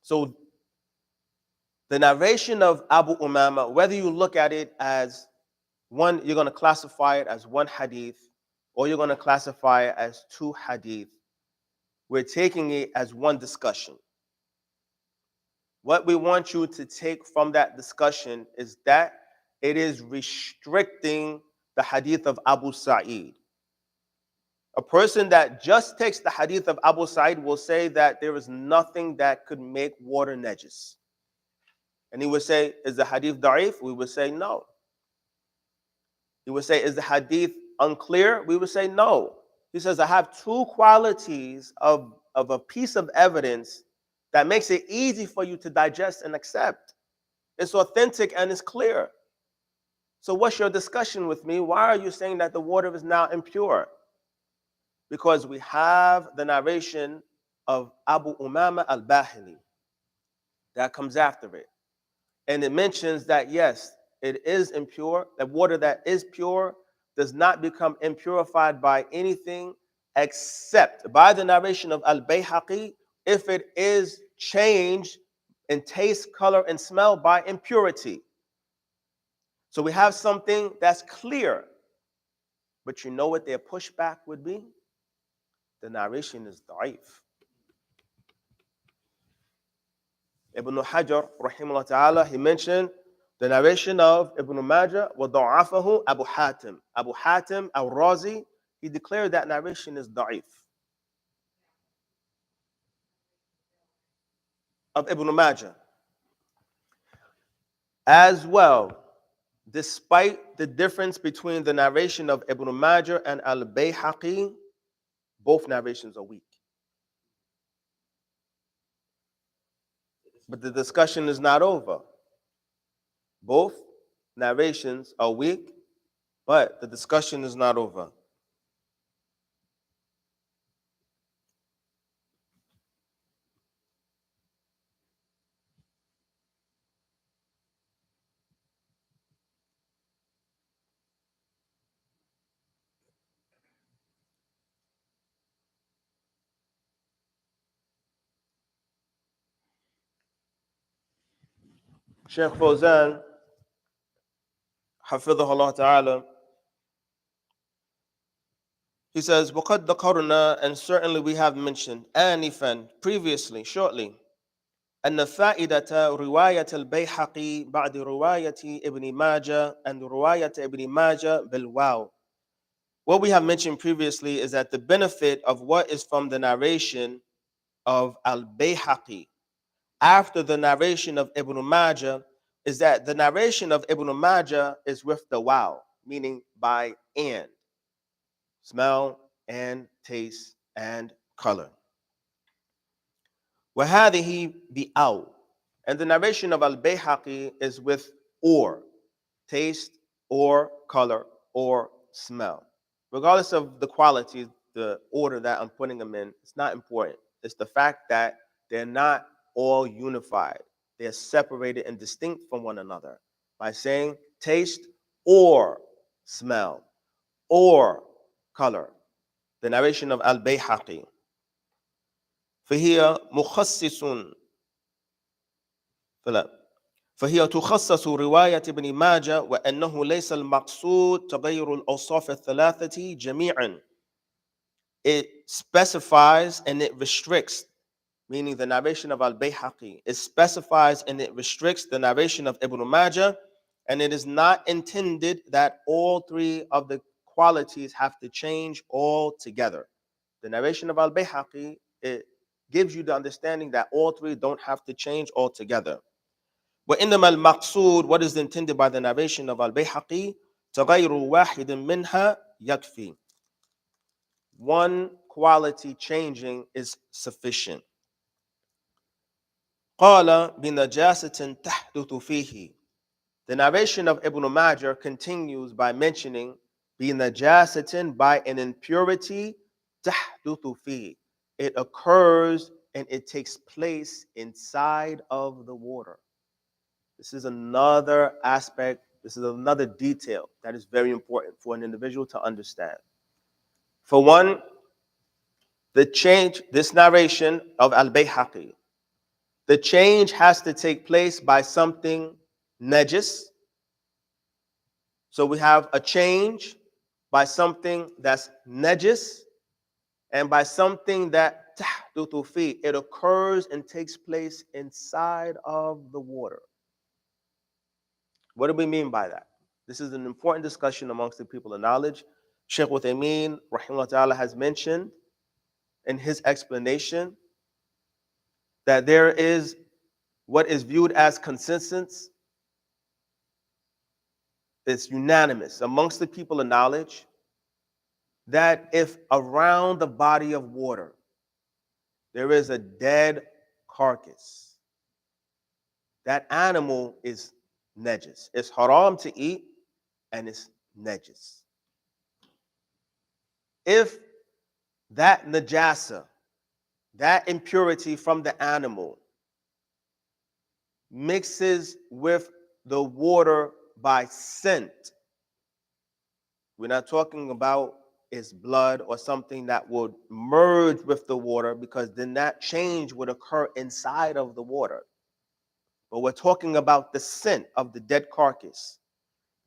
[SPEAKER 1] So the narration of Abu Umama, whether you look at it as one, you're going to classify it as one hadith, or you're going to classify it as two hadith, we're taking it as one discussion. What we want you to take from that discussion is that it is restricting the hadith of Abu Sa'id. A person that just takes the hadith of Abu Sa'id will say that there is nothing that could make water najis. And he would say, is the hadith da'if? We would say no. He would say, is the hadith unclear? We would say no. He says, I have two qualities of a piece of evidence that makes it easy for you to digest and accept. It's authentic and it's clear. So what's your discussion with me? Why are you saying that the water is now impure? Because we have the narration of Abu Umama al-Bahili that comes after it. And it mentions that, yes, it is impure. That water that is pure does not become impurified by anything except by the narration of al-Bayhaqi if it is changed in taste, color, and smell by impurity. So we have something that's clear. But you know what their pushback would be? The narration is da'if. Ibn Hajar, rahimahullah ta'ala, he mentioned the narration of Ibn Majah, وَضَعَفَهُ Abu Hatim. Abu Hatim al-Razi, he declared that narration is da'if. Of Ibn Majah. As well, despite the difference between the narration of Ibn Majah and al-Bayhaqi, both narrations are weak. But the discussion is not over. Both narrations are weak, but the discussion is not over. Sheikh Fawzan, hafidhahullah ta'ala, he says, وَقَدْ ذَكَرْنَا, and certainly we have mentioned, آنِفًا, previously, shortly, أن فائدة رواية البيحقي بعد رواية ابن ماجه and رواية ابن ماجه بالواو. What we have mentioned previously is that the benefit of what is from the narration of al-Bayhaqi after the narration of Ibn Majah is that the narration of Ibn Majah is with the wow, meaning by and, smell and taste and color. وهذه بأو, and the narration of al-Bayhaqi is with or, taste or color or smell. Regardless of the quality, the order that I'm putting them in, it's not important. It's the fact that they're not all unified. They're separated and distinct from one another by saying taste or smell or color. The narration of al-Bayhaqi. فهي مخصص فهي تخصص رواية ابن ماجه وأنه ليس المقصود تغير الأوصاف الثلاثة جميعا. It specifies and it restricts, meaning the narration of al-Bayhaqi. It specifies and it restricts the narration of Ibn Majah, and it is not intended that all three of the qualities have to change altogether. The narration of al-Bayhaqi, it gives you the understanding that all three don't have to change altogether. وإنما المقصود, what is intended by the narration of al-Bayhaqi, تغير واحد منها يكفي. One quality changing is sufficient. قال بنجاسة تحدث فيه. The narration of Ibn Majah continues by mentioning بنجاسة, by an impurity, تحدث فيه. It occurs and it takes place inside of the water. This is another aspect, this is another detail that is very important for an individual to understand. For one, the change, this narration of al-Bayhaqi, the change has to take place by something najis. So we have a change by something that's najis and by something that tahduthu fi, it occurs and takes place inside of the water. What do we mean by that? This is an important discussion amongst the people of knowledge. Shaykh Uthaymeen, rahimahullah ta'ala, has mentioned in his explanation that there is what is viewed as consensus. It's unanimous amongst the people of knowledge that if around the body of water there is a dead carcass, that animal is najis. It's haram to eat and it's najis. If that najasa, that impurity from the animal, mixes with the water by scent, we're not talking about its blood or something that would merge with the water, because then that change would occur inside of the water. But we're talking about the scent of the dead carcass.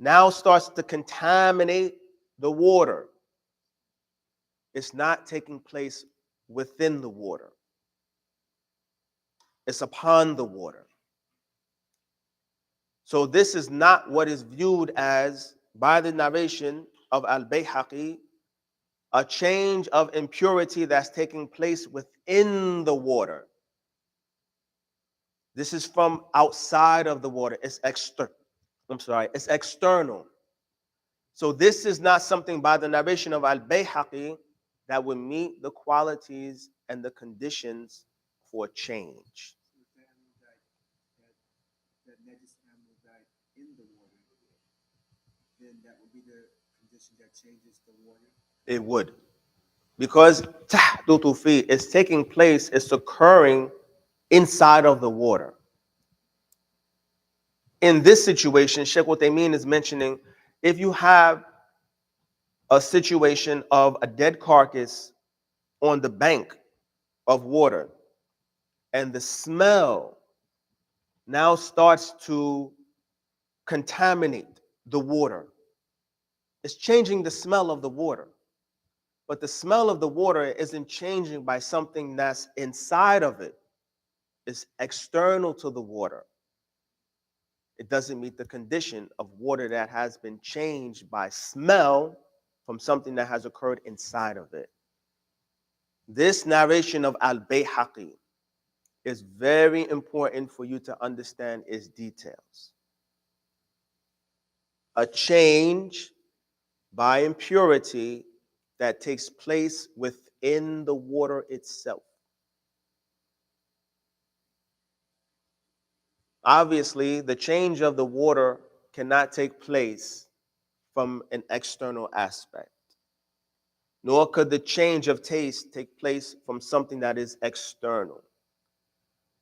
[SPEAKER 1] Now starts to contaminate the water. It's not taking place within the water. It's upon the water. So this is not what is viewed as, by the narration of al-Bayhaqi, a change of impurity that's taking place within the water. This is from outside of the water. It's it's external. So this is not something by the narration of al-Bayhaqi that would meet the qualities and the conditions for change.
[SPEAKER 3] That najis animal died in the water, then that would be the condition that changes the water.
[SPEAKER 1] It would. Because tahdutu fi is taking place, it's occurring inside of the water. In this situation, Sheikh Uthaymeen is mentioning, if you have a situation of a dead carcass on the bank of water, and the smell now starts to contaminate the water. It's changing the smell of the water. But the smell of the water isn't changing by something that's inside of it. is external to the water. It doesn't meet the condition of water that has been changed by smell from something that has occurred inside of it. This narration of Al-Bayhaqi is very important for you to understand its details. A change by impurity that takes place within the water itself. Obviously, the change of the water cannot take place from an external aspect, nor could the change of taste take place from something that is external.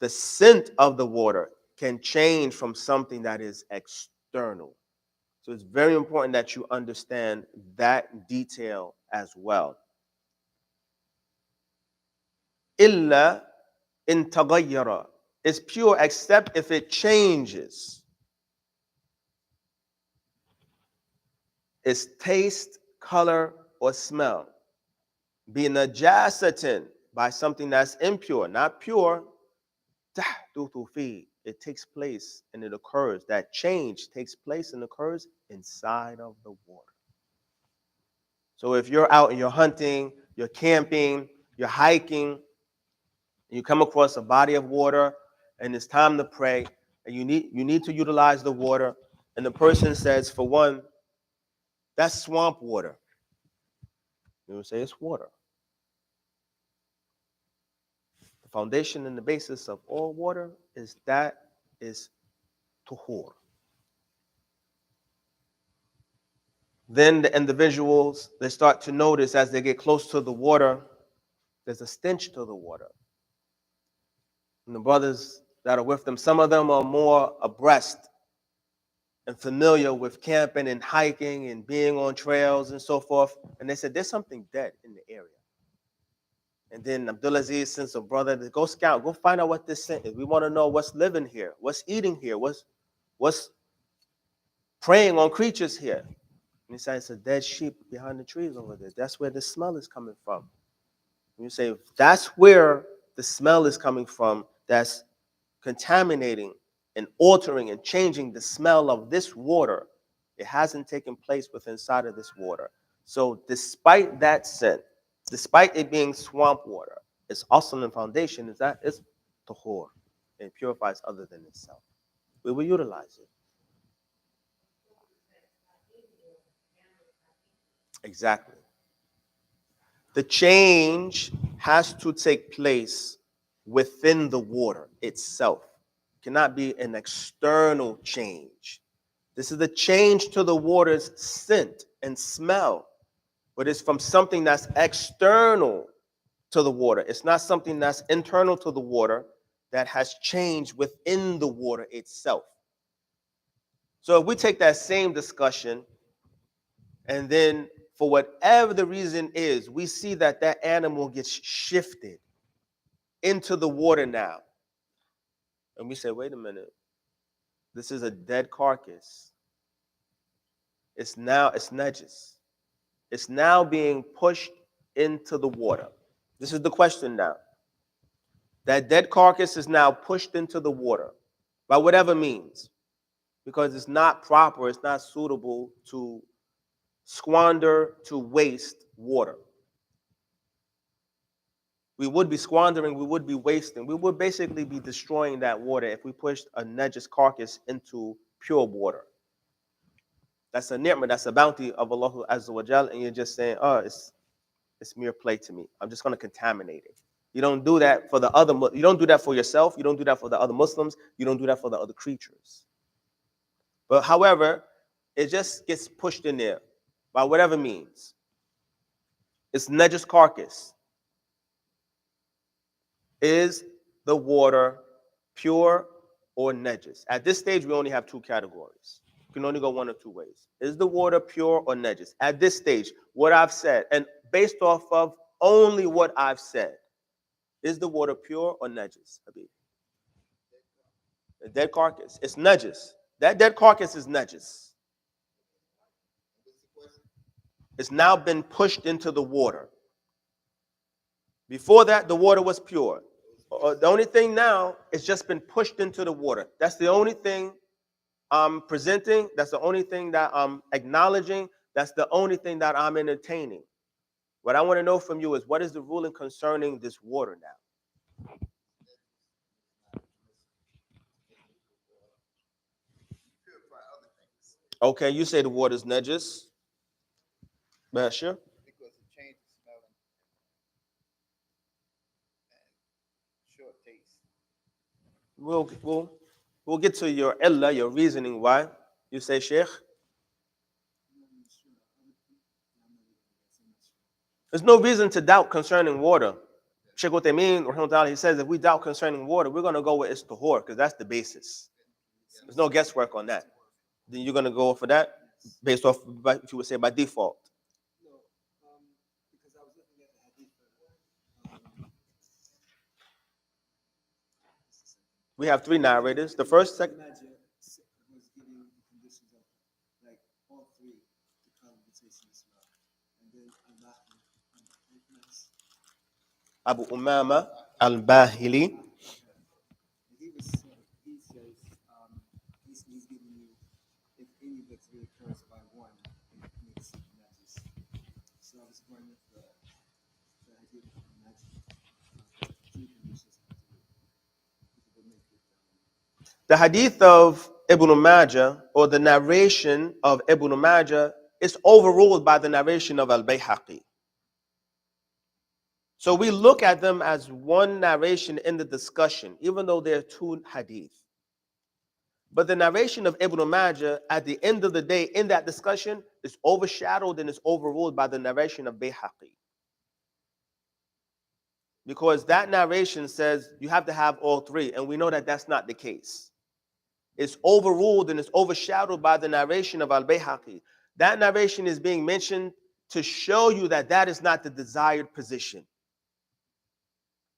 [SPEAKER 1] The scent of the water can change from something that is external. So it's very important that you understand that detail as well. Illa in taghayyara is pure except if it changes its taste, color, or smell. Be najasatin by something that's impure, not pure. Tahdutu fi, it takes place and it occurs. That change takes place and occurs inside of the water. So if you're out and you're hunting, you're camping, you're hiking, and you come across a body of water and it's time to pray, and you need to utilize the water, and the person says, for one, that's swamp water. You would say it's water. The foundation and the basis of all water is tuhur. Then the individuals, they start to notice as they get close to the water, there's a stench to the water. And the brothers that are with them, some of them are more abreast and familiar with camping and hiking and being on trails and so forth. And they said, there's something dead in the area. And then Abdulaziz sends a brother to go scout, go find out what this scent is. We want to know what's living here, what's eating here, what's preying on creatures here. And he said, it's a dead sheep behind the trees over there. That's where the smell is coming from. And you say, if that's where the smell is coming from, that's contaminating and altering and changing the smell of this water. It hasn't taken place within inside of this water. So despite that scent, despite it being swamp water, its awesome and foundation is that it's tahur. It purifies other than itself. We will utilize it. Exactly. The change has to take place within the water itself. It cannot be an external change. This is the change to the water's scent and smell, but it's from something that's external to the water. It's not something that's internal to the water that has changed within the water itself. So if we take that same discussion and then for whatever the reason is, we see that that animal gets shifted into the water now. And we say, wait a minute, this is a dead carcass. It's najis. It's now being pushed into the water. This is the question now. That dead carcass is now pushed into the water by whatever means, because it's not proper, it's not suitable to squander, to waste water. We would be squandering, we would be wasting, we would basically be destroying that water if we pushed a najis carcass into pure water. That's a ni'mah, that's a bounty of Allah Azza wa Jal, and you're just saying, oh, it's mere play to me. I'm just going to contaminate it. You don't do that for the other, you don't do that for yourself, you don't do that for the other Muslims, you don't do that for the other creatures. But however, it just gets pushed in there by whatever means. It's najis carcass. Is the water pure or najis? At this stage, we only have two categories. You can only go one of two ways. Is the water pure or najis? At this stage, what I've said, and based off of only what I've said, is the water pure or najis, Habib? The dead carcass. It's najis. That dead carcass is najis. It's now been pushed into the water. Before that, the water was pure. The only thing now is just been pushed into the water. That's the only thing I'm presenting. That's the only thing that I'm acknowledging. That's the only thing that I'm entertaining. What I want to know from you is what is the ruling concerning this water now? Okay, you say the water is najis. Sure.
[SPEAKER 4] Because it changes smell and short taste.
[SPEAKER 1] We'll get to your illa, your reasoning why. You say, Sheikh. There's no reason to doubt concerning water. Sheikh Uthaymeen, he says if we doubt concerning water, we're going to go with it's tahor because that's the basis. There's no guesswork on that. Then you're going to go for that based off, if you would say, by default.
[SPEAKER 3] No, because I was looking at the hadith.
[SPEAKER 1] We have three narrators. The first, second.
[SPEAKER 3] Majah was giving the conditions of like all three to come the taste and smell, and then
[SPEAKER 1] Abu Umama al-Bahili.
[SPEAKER 3] he says he's giving you if any of the three occurs by one, it makes it najis. So I was going with the hadith of najis. Three conditions have to make it.
[SPEAKER 1] The hadith of Ibn Majah, or the narration of Ibn Majah, is overruled by the narration of Al-Bayhaqi. So we look at them as one narration in the discussion, even though they're two hadith. But the narration of Ibn Majah, at the end of the day, in that discussion, is overshadowed and is overruled by the narration of Bayhaqi. Because that narration says you have to have all three, and we know that that's not the case. It's overruled and it's overshadowed by the narration of Al-Bayhaqi. That narration is being mentioned to show you that that is not the desired position.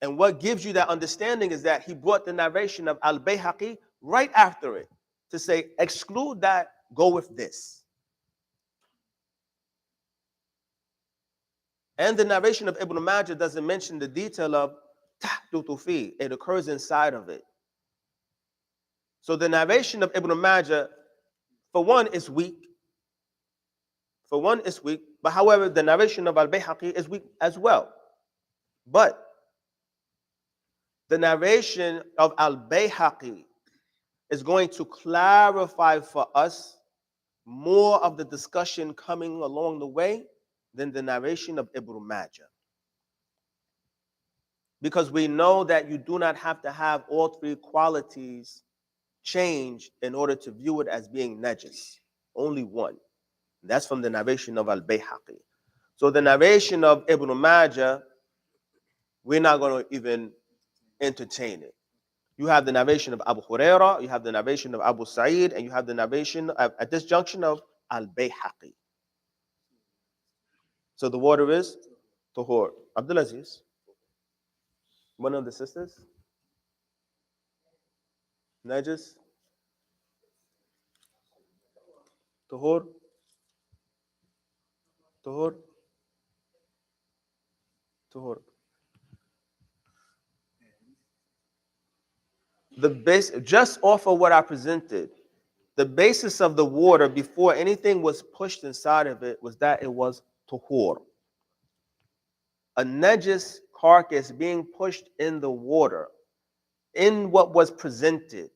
[SPEAKER 1] And what gives you that understanding is that he brought the narration of Al-Bayhaqi right after it to say, exclude that, go with this. And the narration of Ibn Majah doesn't mention the detail of tahdutu fi. It occurs inside of it. So the narration of Ibn Majah, for one, is weak. But however, the narration of Al-Bayhaqi is weak as well. But the narration of Al-Bayhaqi is going to clarify for us more of the discussion coming along the way than the narration of Ibn Majah. Because we know that you do not have to have all three qualities change in order to view it as being najis. Only one. That's from the narration of Al-Bayhaqi. So the narration of Ibn Majah, we're not going to even entertain it. You have the narration of Abu Hurairah, you have the narration of Abu Sa'id, and you have the narration at this junction of Al-Bayhaqi. So the water is Tuhur. Abdulaziz, one of the sisters? Najis? Tuhur? Tuhur? Tuhur. The base, just off of what I presented, the basis of the water before anything was pushed inside of it was that it was tuhur. A najis carcass being pushed in the water, in what was presented,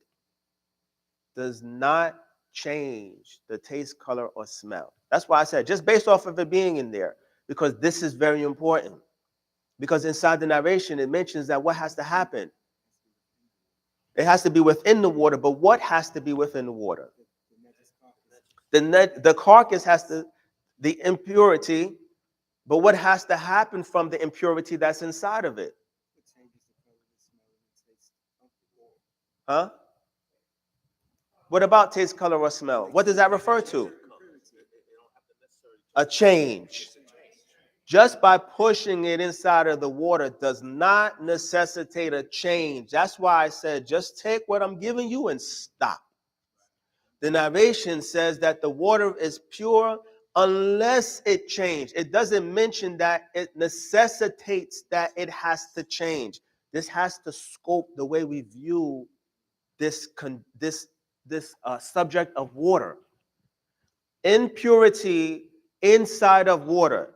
[SPEAKER 1] does not change the taste, color, or smell. That's why I said just based off of it being in there, because this is very important. Because inside the narration, it mentions that what has to happen? It has to be within the water, but what has to be within the water? The carcass has to, the impurity, but what has to happen from the impurity that's inside of it? Huh? What about taste, color, or smell? What does that refer to? A change. Just by pushing it inside of the water does not necessitate a change. That's why I said, just take what I'm giving you and stop. The narration says that the water is pure unless it changes. It doesn't mention that it necessitates that it has to change. This has to scope the way we view this subject of water. Impurity inside of water.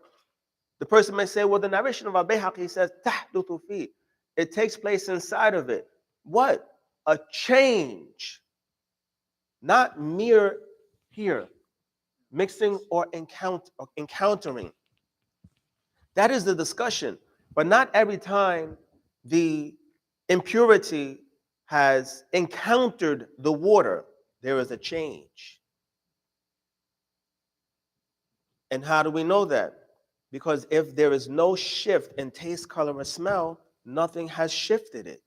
[SPEAKER 1] The person may say, well, the narration of Al-Bayhaqi says, "Tahduthu fi." It takes place inside of it. What? A change. Not mere here, mixing or encountering. That is the discussion. But not every time the impurity has encountered the water, there is a change. And how do we know that? Because if there is no shift in taste, color, or smell, nothing has shifted it.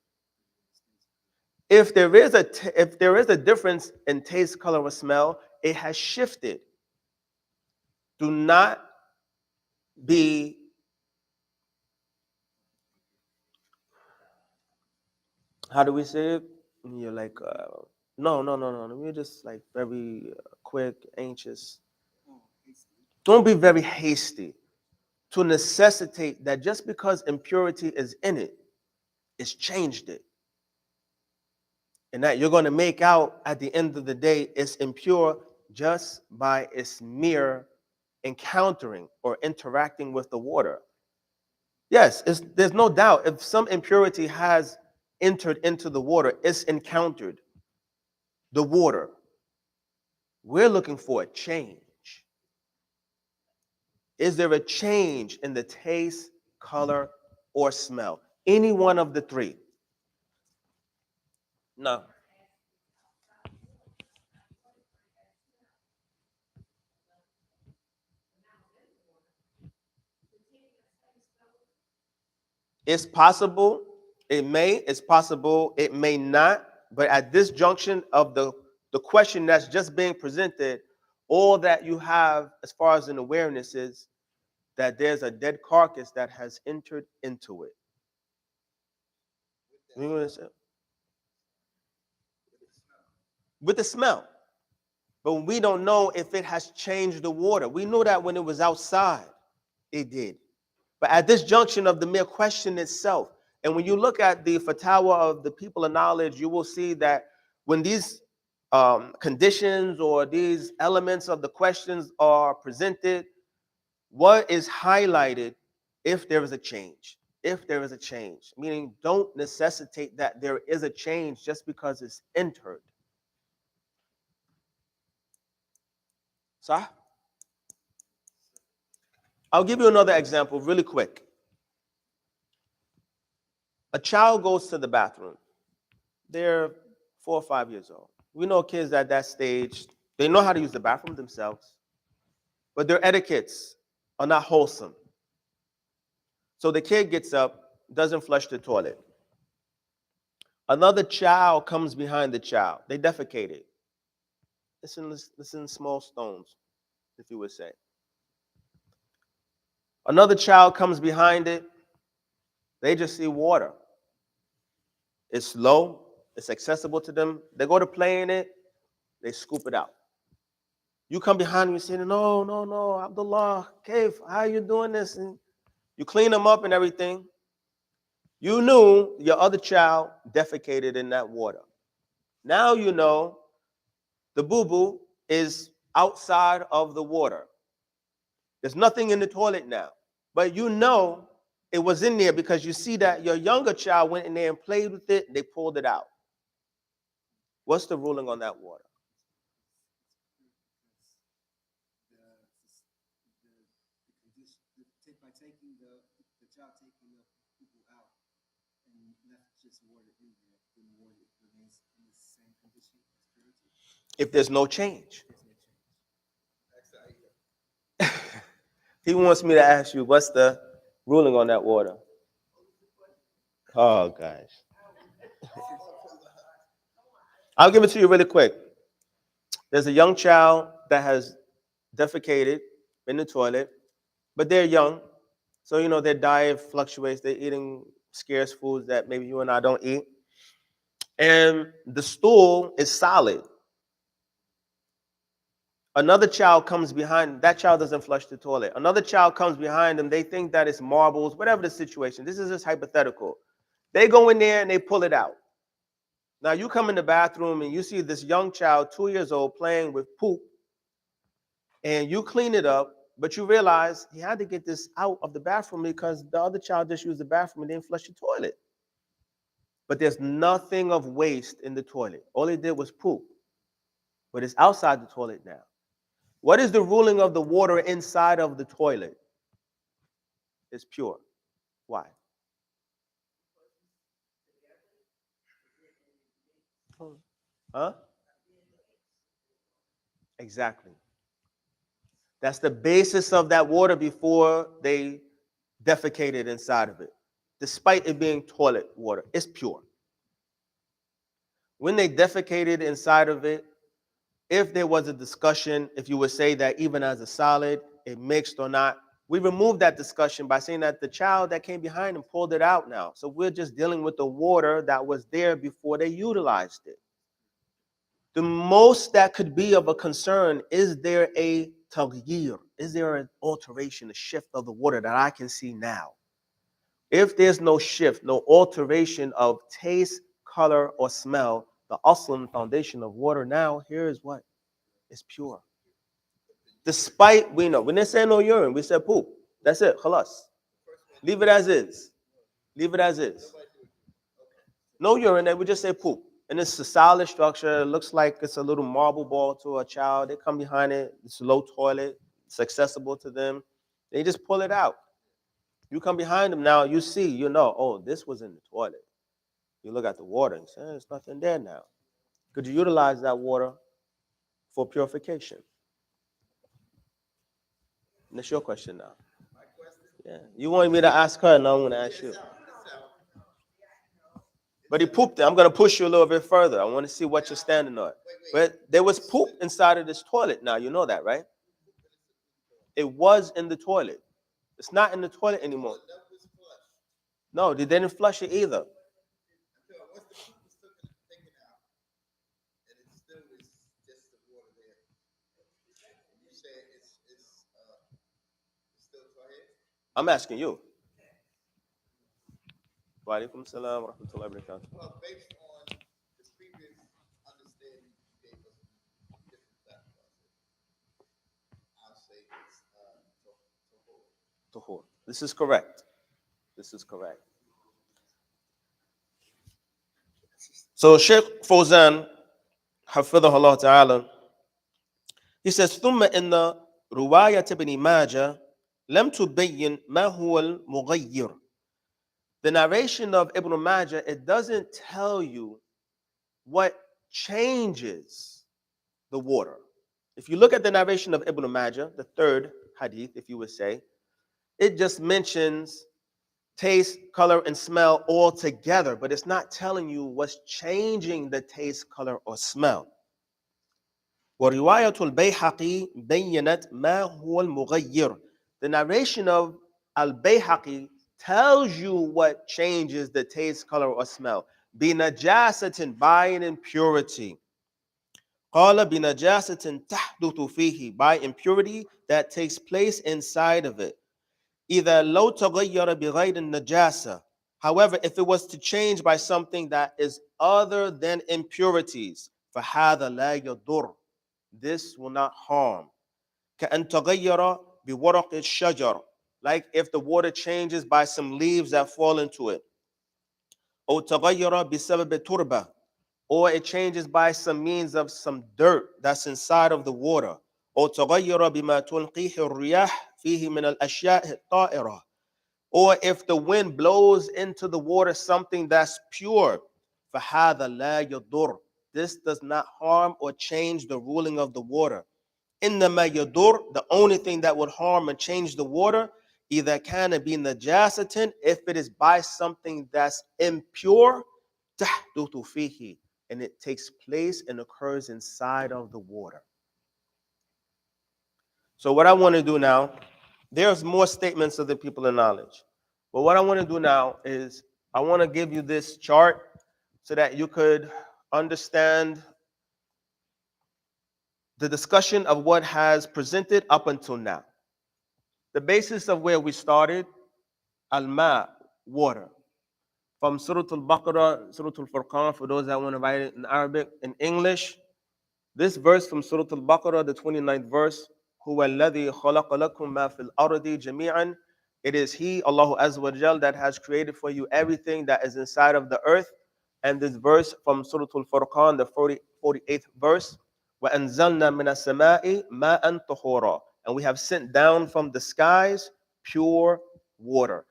[SPEAKER 1] If there is a difference in taste, color, or smell, it has shifted. Do not be how do we say it? You're like, no. We're just like very quick, anxious.
[SPEAKER 3] Oh, hasty.
[SPEAKER 1] Don't be very hasty to necessitate that just because impurity is in it, it's changed it. And that you're going to make out at the end of the day it's impure just by its mere encountering or interacting with the water. Yes, there's no doubt if some impurity has entered into the water, it's encountered the water. We're looking for a change. Is there a change in the taste, color, or smell? Any one of the three? No. It's possible, it's possible, it may not, but at this junction of the question that's just being presented, all that you have as far as an awareness is that there's a dead carcass that has entered into it. You know what I'm saying? With the smell. But we don't know if it has changed the water. We know that when it was outside, it did. But at this junction of the mere question itself, and when you look at the fatwa of the people of knowledge, you will see that when these conditions or these elements of the questions are presented, what is highlighted if there is a change? If there is a change, meaning don't necessitate that there is a change just because it's entered. So I'll give you another example really quick. A child goes to the bathroom. They're 4 or 5 years old. We know kids at that stage, they know how to use the bathroom themselves, but their etiquettes are not wholesome. So the kid gets up, doesn't flush the toilet. Another child comes behind the child. They defecated. Listen, small stones, if you would say. Another child comes behind it. They just see water. It's low. It's accessible to them. They go to play in it. They scoop it out. You come behind me and say, no, Abdullah, Kaif, how are you doing this? And you clean them up and everything. You knew your other child defecated in that water. Now you know the boo-boo is outside of the water. There's nothing in the toilet now. But you know it was in there because you see that your younger child went in there and played with it, they pulled it out. What's the ruling on that water?
[SPEAKER 3] By taking the child taking the people out and left just water in there, then water remains in the same condition as purity.
[SPEAKER 1] If there's no change.
[SPEAKER 3] There's no change.
[SPEAKER 1] He wants me to ask you, what's the ruling on that water? Oh, gosh. I'll give it to you really quick. There's a young child that has defecated in the toilet, but they're young. So, their diet fluctuates. They're eating scarce foods that maybe you and I don't eat. And the stool is solid. Another child comes behind, that child doesn't flush the toilet. Another child comes behind them, they think that it's marbles, whatever the situation. This is just hypothetical. They go in there and they pull it out. Now you come in the bathroom and you see this young child, 2 years old, playing with poop, and you clean it up, but you realize he had to get this out of the bathroom because the other child just used the bathroom and didn't flush the toilet. But there's nothing of waste in the toilet. All he did was poop, but it's outside the toilet now. What is the ruling of the water inside of the toilet? It's pure. Why? Huh? Exactly. That's the basis of that water before they defecated inside of it. Despite it being toilet water, it's pure. When they defecated inside of it, if there was a discussion, if you would say that even as a solid, it mixed or not, we removed that discussion by saying that the child that came behind him pulled it out now. So we're just dealing with the water that was there before they utilized it. The most that could be of a concern, is there a taghyir? Is there an alteration, a shift of the water that I can see now? If there's no shift, no alteration of taste, color, or smell, the asl and foundation of water now, here is what? It's pure. Despite, we know, when they say no urine, we said poop. That's it, khalas. Leave it as is. Leave it as is. No urine, they would just say poop. And it's a solid structure. It looks like it's a little marble ball to a child. They come behind it. It's a low toilet. It's accessible to them. They just pull it out. You come behind them now, you see, you know, oh, this was in the toilet. You look at the water and say, there's nothing there now. Could you utilize that water for purification? And that's your question now. Yeah. You wanted me to ask her, now I'm going to ask you. But he pooped it. I'm going to push you a little bit further. I want to see what you're standing on. But there was poop inside of this toilet now. You know that, right? It was in the toilet. It's not in the toilet anymore. No, they didn't flush it either. I'm asking you. Wa alaikum salam wa rahmatullahi wa barakatuh.
[SPEAKER 4] Well, based on the previous understanding you gave us different sacrifices, I'll say it's
[SPEAKER 1] Tuhur. This is correct. This is correct. So Sheikh Fawzan, hafidhahullah ta'ala, he says, ثم إن رواية ابن ماجه لم تبين ما هو المغير. The narration of Ibn Majah, it doesn't tell you what changes the water. If you look at the narration of Ibn Majah, the third hadith, if you would say, it just mentions taste, color, and smell all together, but it's not telling you what's changing the taste, color, or smell. ورواية البيهقي بينت ما هو المغير. The narration of Al-Bayhaqi tells you what changes the taste, color, or smell. بنجاسة, by an impurity. قال بنجاسة تحدث فيه, by impurity that takes place inside of it. إذا لو تغير بغير النجاسة. However, if it was to change by something that is other than impurities, فهذا لا يضر. This will not harm. كأن تغير بورق الشجر, like if the water changes by some leaves that fall into it. أو تغير بسبب تربة, or it changes by some means of some dirt that's inside of the water. أو تغير بما تلقيه الرياح فيه من الأشياء الطائرة, or if the wind blows into the water something that's pure. فهذا لا يضر. This does not harm or change the ruling of the water. إنما يضر, the only thing that would harm and change the water, إذا كان بنجاسة, if it is by something that's impure, تحدث فيه, and it takes place and occurs inside of the water. So what I want to do now, there's more statements of the people of knowledge. But what I want to do now is I want to give you this chart so that you could understand the discussion of what has presented up until now. The basis of where we started, al-ma, water. from Surah Al-Baqarah, Surah Al-Furqan, for those that want to write it in Arabic, in English. This verse from Surah Al-Baqarah, the 29th verse, هُوَ الَّذِي خَلَقَ لَكُم مَا فِي الْأَرْضِ جَمِيعًا. It is He, Allah Azza wa Jal, that has created for you everything that is inside of the earth. And this verse from Surah Al-Furqan, the 48th verse, وَأَنزَلْنَا مِنَ السَّمَاءِ مَاءً طَهُورًا. And we have sent down from the skies pure water.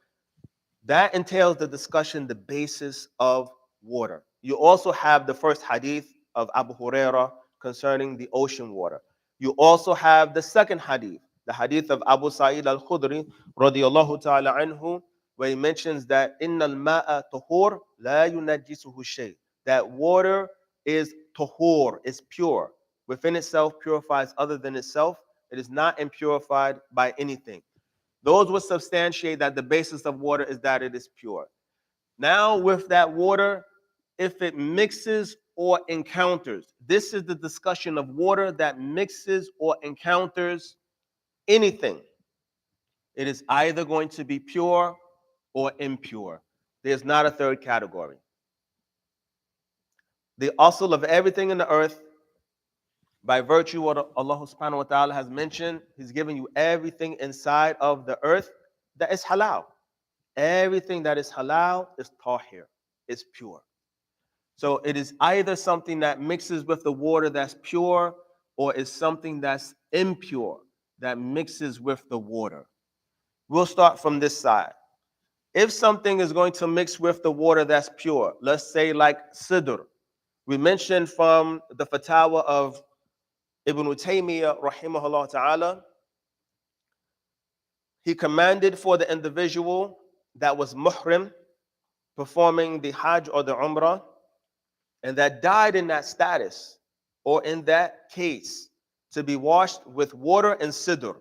[SPEAKER 1] That entails the discussion, the basis of water. You also have the first hadith of Abu Huraira concerning the ocean water. You also have the second hadith, the hadith of Abu Sa'id al-Khudri radiyallahu ta'ala anhu, where he mentions that innal ma'a tuhur la yunajjisuhu shay. That water is tuhur, is pure. Within itself purifies other than itself. It is not impurified by anything. Those would substantiate that the basis of water is that it is pure. Now, with that water, if it mixes or encounters, this is the discussion of water that mixes or encounters anything. It is either going to be pure or impure. There's not a third category. The asl of everything in the earth, by virtue of what Allah subhanahu wa ta'ala has mentioned, He's giving you everything inside of the earth that is halal. Everything that is halal is tahir, is pure. So it is either something that mixes with the water that's pure, or is something that's impure that mixes with the water. We'll start from this side. If something is going to mix with the water that's pure, let's say like sidr. We mentioned from the fatwa of Ibn Taymiyyah rahimahullah ta'ala, he commanded for the individual that was muhrim, performing the Hajj or the Umrah, and that died in that status or in that case, to be washed with water and sidr.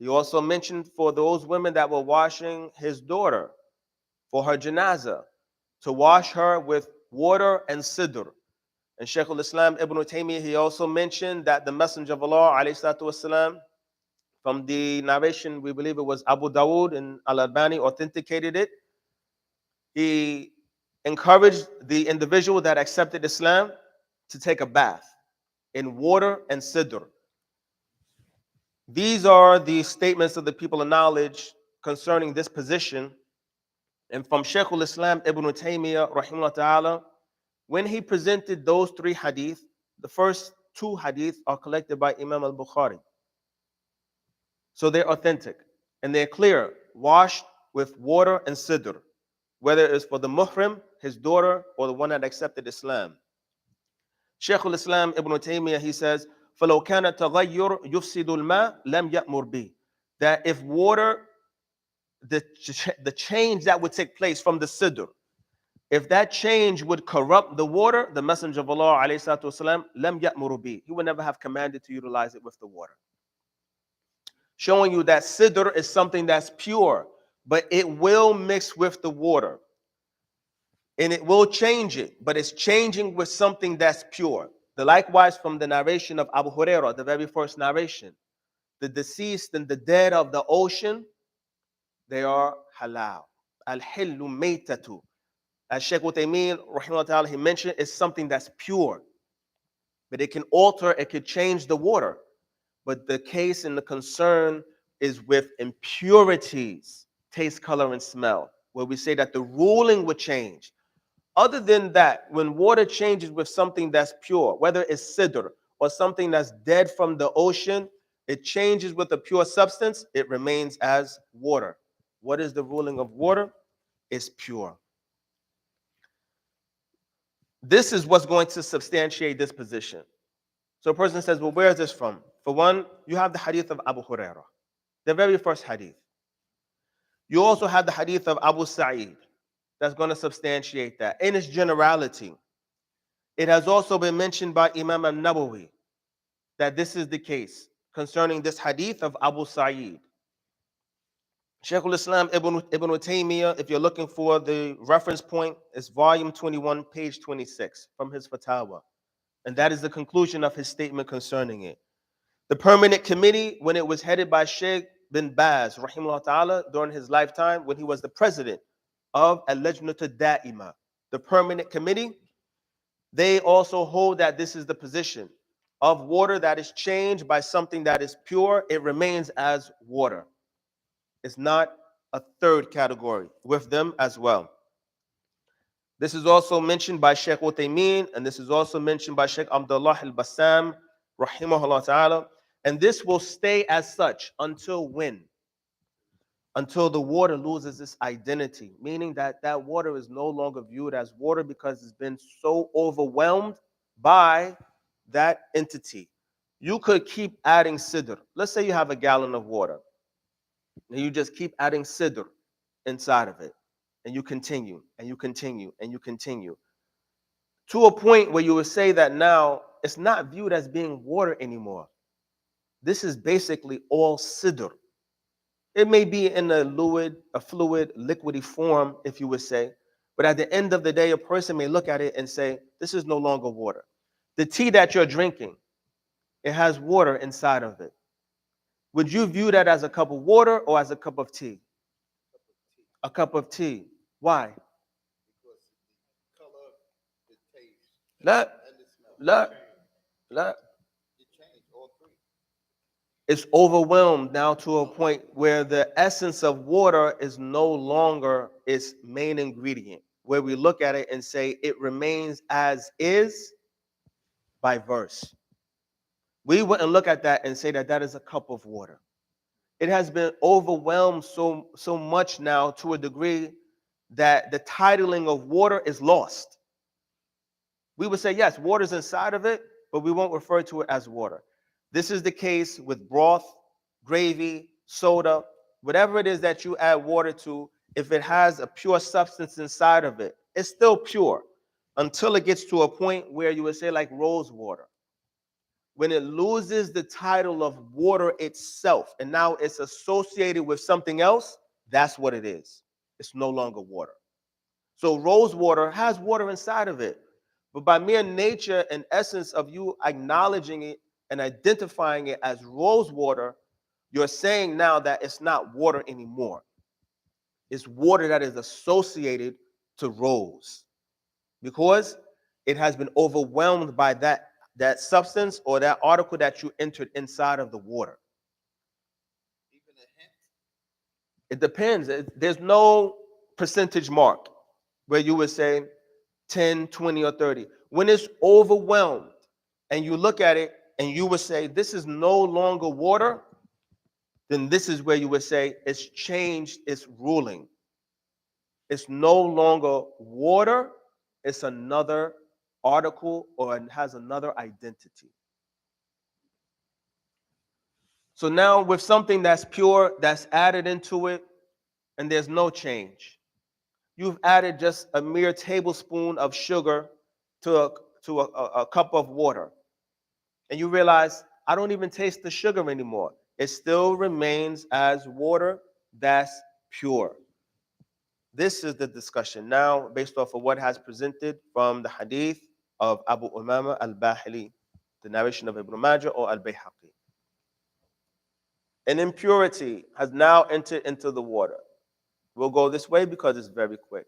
[SPEAKER 1] He also mentioned for those women that were washing his daughter for her janazah, to wash her with water and sidr. And Shaykh al-Islam Ibn Taymiyyah, he also mentioned that the Messenger of Allah alayhi salatu wasalam, from the narration, we believe it was Abu Dawood and Al-Albani authenticated it, he encouraged the individual that accepted Islam to take a bath in water and sidr. These are the statements of the people of knowledge concerning this position. And from Shaykh al-Islam Ibn Taymiyyah rahimahullah ta'ala, when he presented those three hadith, the first two hadith are collected by Imam al-Bukhari. So they're authentic and they're clear, washed with water and sidr, whether it's for the muhrim, his daughter, or the one that accepted Islam. Shaykh al-Islam Ibn Taymiyyah, he says, فَلَوْ كَانَ تَغَيُّرْ يُفْسِدُ الْمَاء لَمْ يَأْمُرْ بِهِ. That if water, the change that would take place from the sidr, if that change would corrupt the water, the Messenger of Allah alayhi salatu wasalam, لَمْ يَأْمُرْ بِهِ. He would never have commanded to utilize it with the water. Showing you that sidr is something that's pure, but it will mix with the water. And it will change it, but it's changing with something that's pure. The likewise from the narration of Abu Huraira, the very first narration, the deceased and the dead of the ocean, they are halal. Al-hillu maytatu. As Shaykh Uthaymeen, rahimahullah ta'ala, he mentioned, it's something that's pure. But it can alter, it could change the water. But the case and the concern is with impurities, taste, color, and smell, where we say that the ruling would change. Other than that, when water changes with something that's pure, whether it's sidr or something that's dead from the ocean, it changes with a pure substance, it remains as water. What is the ruling of water? It's pure. This is what's going to substantiate this position. So a person says, well, where is this from? For one, you have the hadith of Abu Huraira, the very first hadith. You also have the hadith of Abu Sa'id. That's going to substantiate that. In its generality, it has also been mentioned by Imam al-Nawawi that this is the case concerning this hadith of Abu Sa'id. Shaykh al-Islam Ibn Taymiyyah, if you're looking for the reference point, it's volume 21, page 26 from his fatwa. And that is the conclusion of his statement concerning it. The permanent committee, when it was headed by Sheikh bin Baz, rahimahullah ta'ala, during his lifetime, when he was the president of al-lajnat al-da'ima, the permanent committee, they also hold that this is the position of water that is changed by something that is pure. It remains as water. It's not a third category with them as well. This is also mentioned by Sheikh Uthaymeen, and this is also mentioned by Sheikh Abdullah al-Bassam, rahimahullah ta'ala. And this will stay as such until when? Until the water loses its identity, meaning that that water is no longer viewed as water because it's been so overwhelmed by that entity. You could keep adding sidr. Let's say you have a gallon of water, and you just keep adding sidr inside of it, and you continue, and you continue, and you continue, to a point where you would say that now it's not viewed as being water anymore. This is basically all sidr. It may be in a fluid, liquidy form, if you would say, but at the end of the day, a person may look at it and say, this is no longer water. The tea that you're drinking, it has water inside of it. Would you view that as a cup of water or as a cup of tea? A cup of tea. Why?
[SPEAKER 4] Because the color, the taste,
[SPEAKER 1] La,
[SPEAKER 4] and the smell.
[SPEAKER 1] la, la.
[SPEAKER 4] It changed all three.
[SPEAKER 1] It's overwhelmed now to a point where the essence of water is no longer its main ingredient, where we look at it and say it remains as is by verse. We wouldn't look at that and say that that is a cup of water. It has been overwhelmed so much now to a degree that the titling of water is lost. We would say, yes, water's inside of it, but we won't refer to it as water. This is the case with broth, gravy, soda, whatever it is that you add water to. If it has a pure substance inside of it, it's still pure until it gets to a point where you would say like rose water. When it loses the title of water itself and now it's associated with something else, that's what it is. It's no longer water. So rose water has water inside of it. But by mere nature and essence of you acknowledging it and identifying it as rose water, you're saying now that it's not water anymore. It's water that is associated to rose because it has been overwhelmed by that substance or that article that you entered inside of the water.
[SPEAKER 4] Even a hint.
[SPEAKER 1] It depends. There's no percentage mark where you would say 10, 20, or 30. When it's overwhelmed and you look at it and you would say, this is no longer water, then this is where you would say it's changed its ruling. It's no longer water, it's another article or it has another identity. So now with something that's pure, that's added into it, and there's no change. You've added just a mere tablespoon of sugar to a cup of water. And you realize, I don't even taste the sugar anymore. It still remains as water that's pure. This is the discussion now based off of what has presented from the hadith of Abu Umama al-Bahili, the narration of Ibn Majah or al-Bayhaqi. An impurity has now entered into the water. We'll go this way because it's very quick.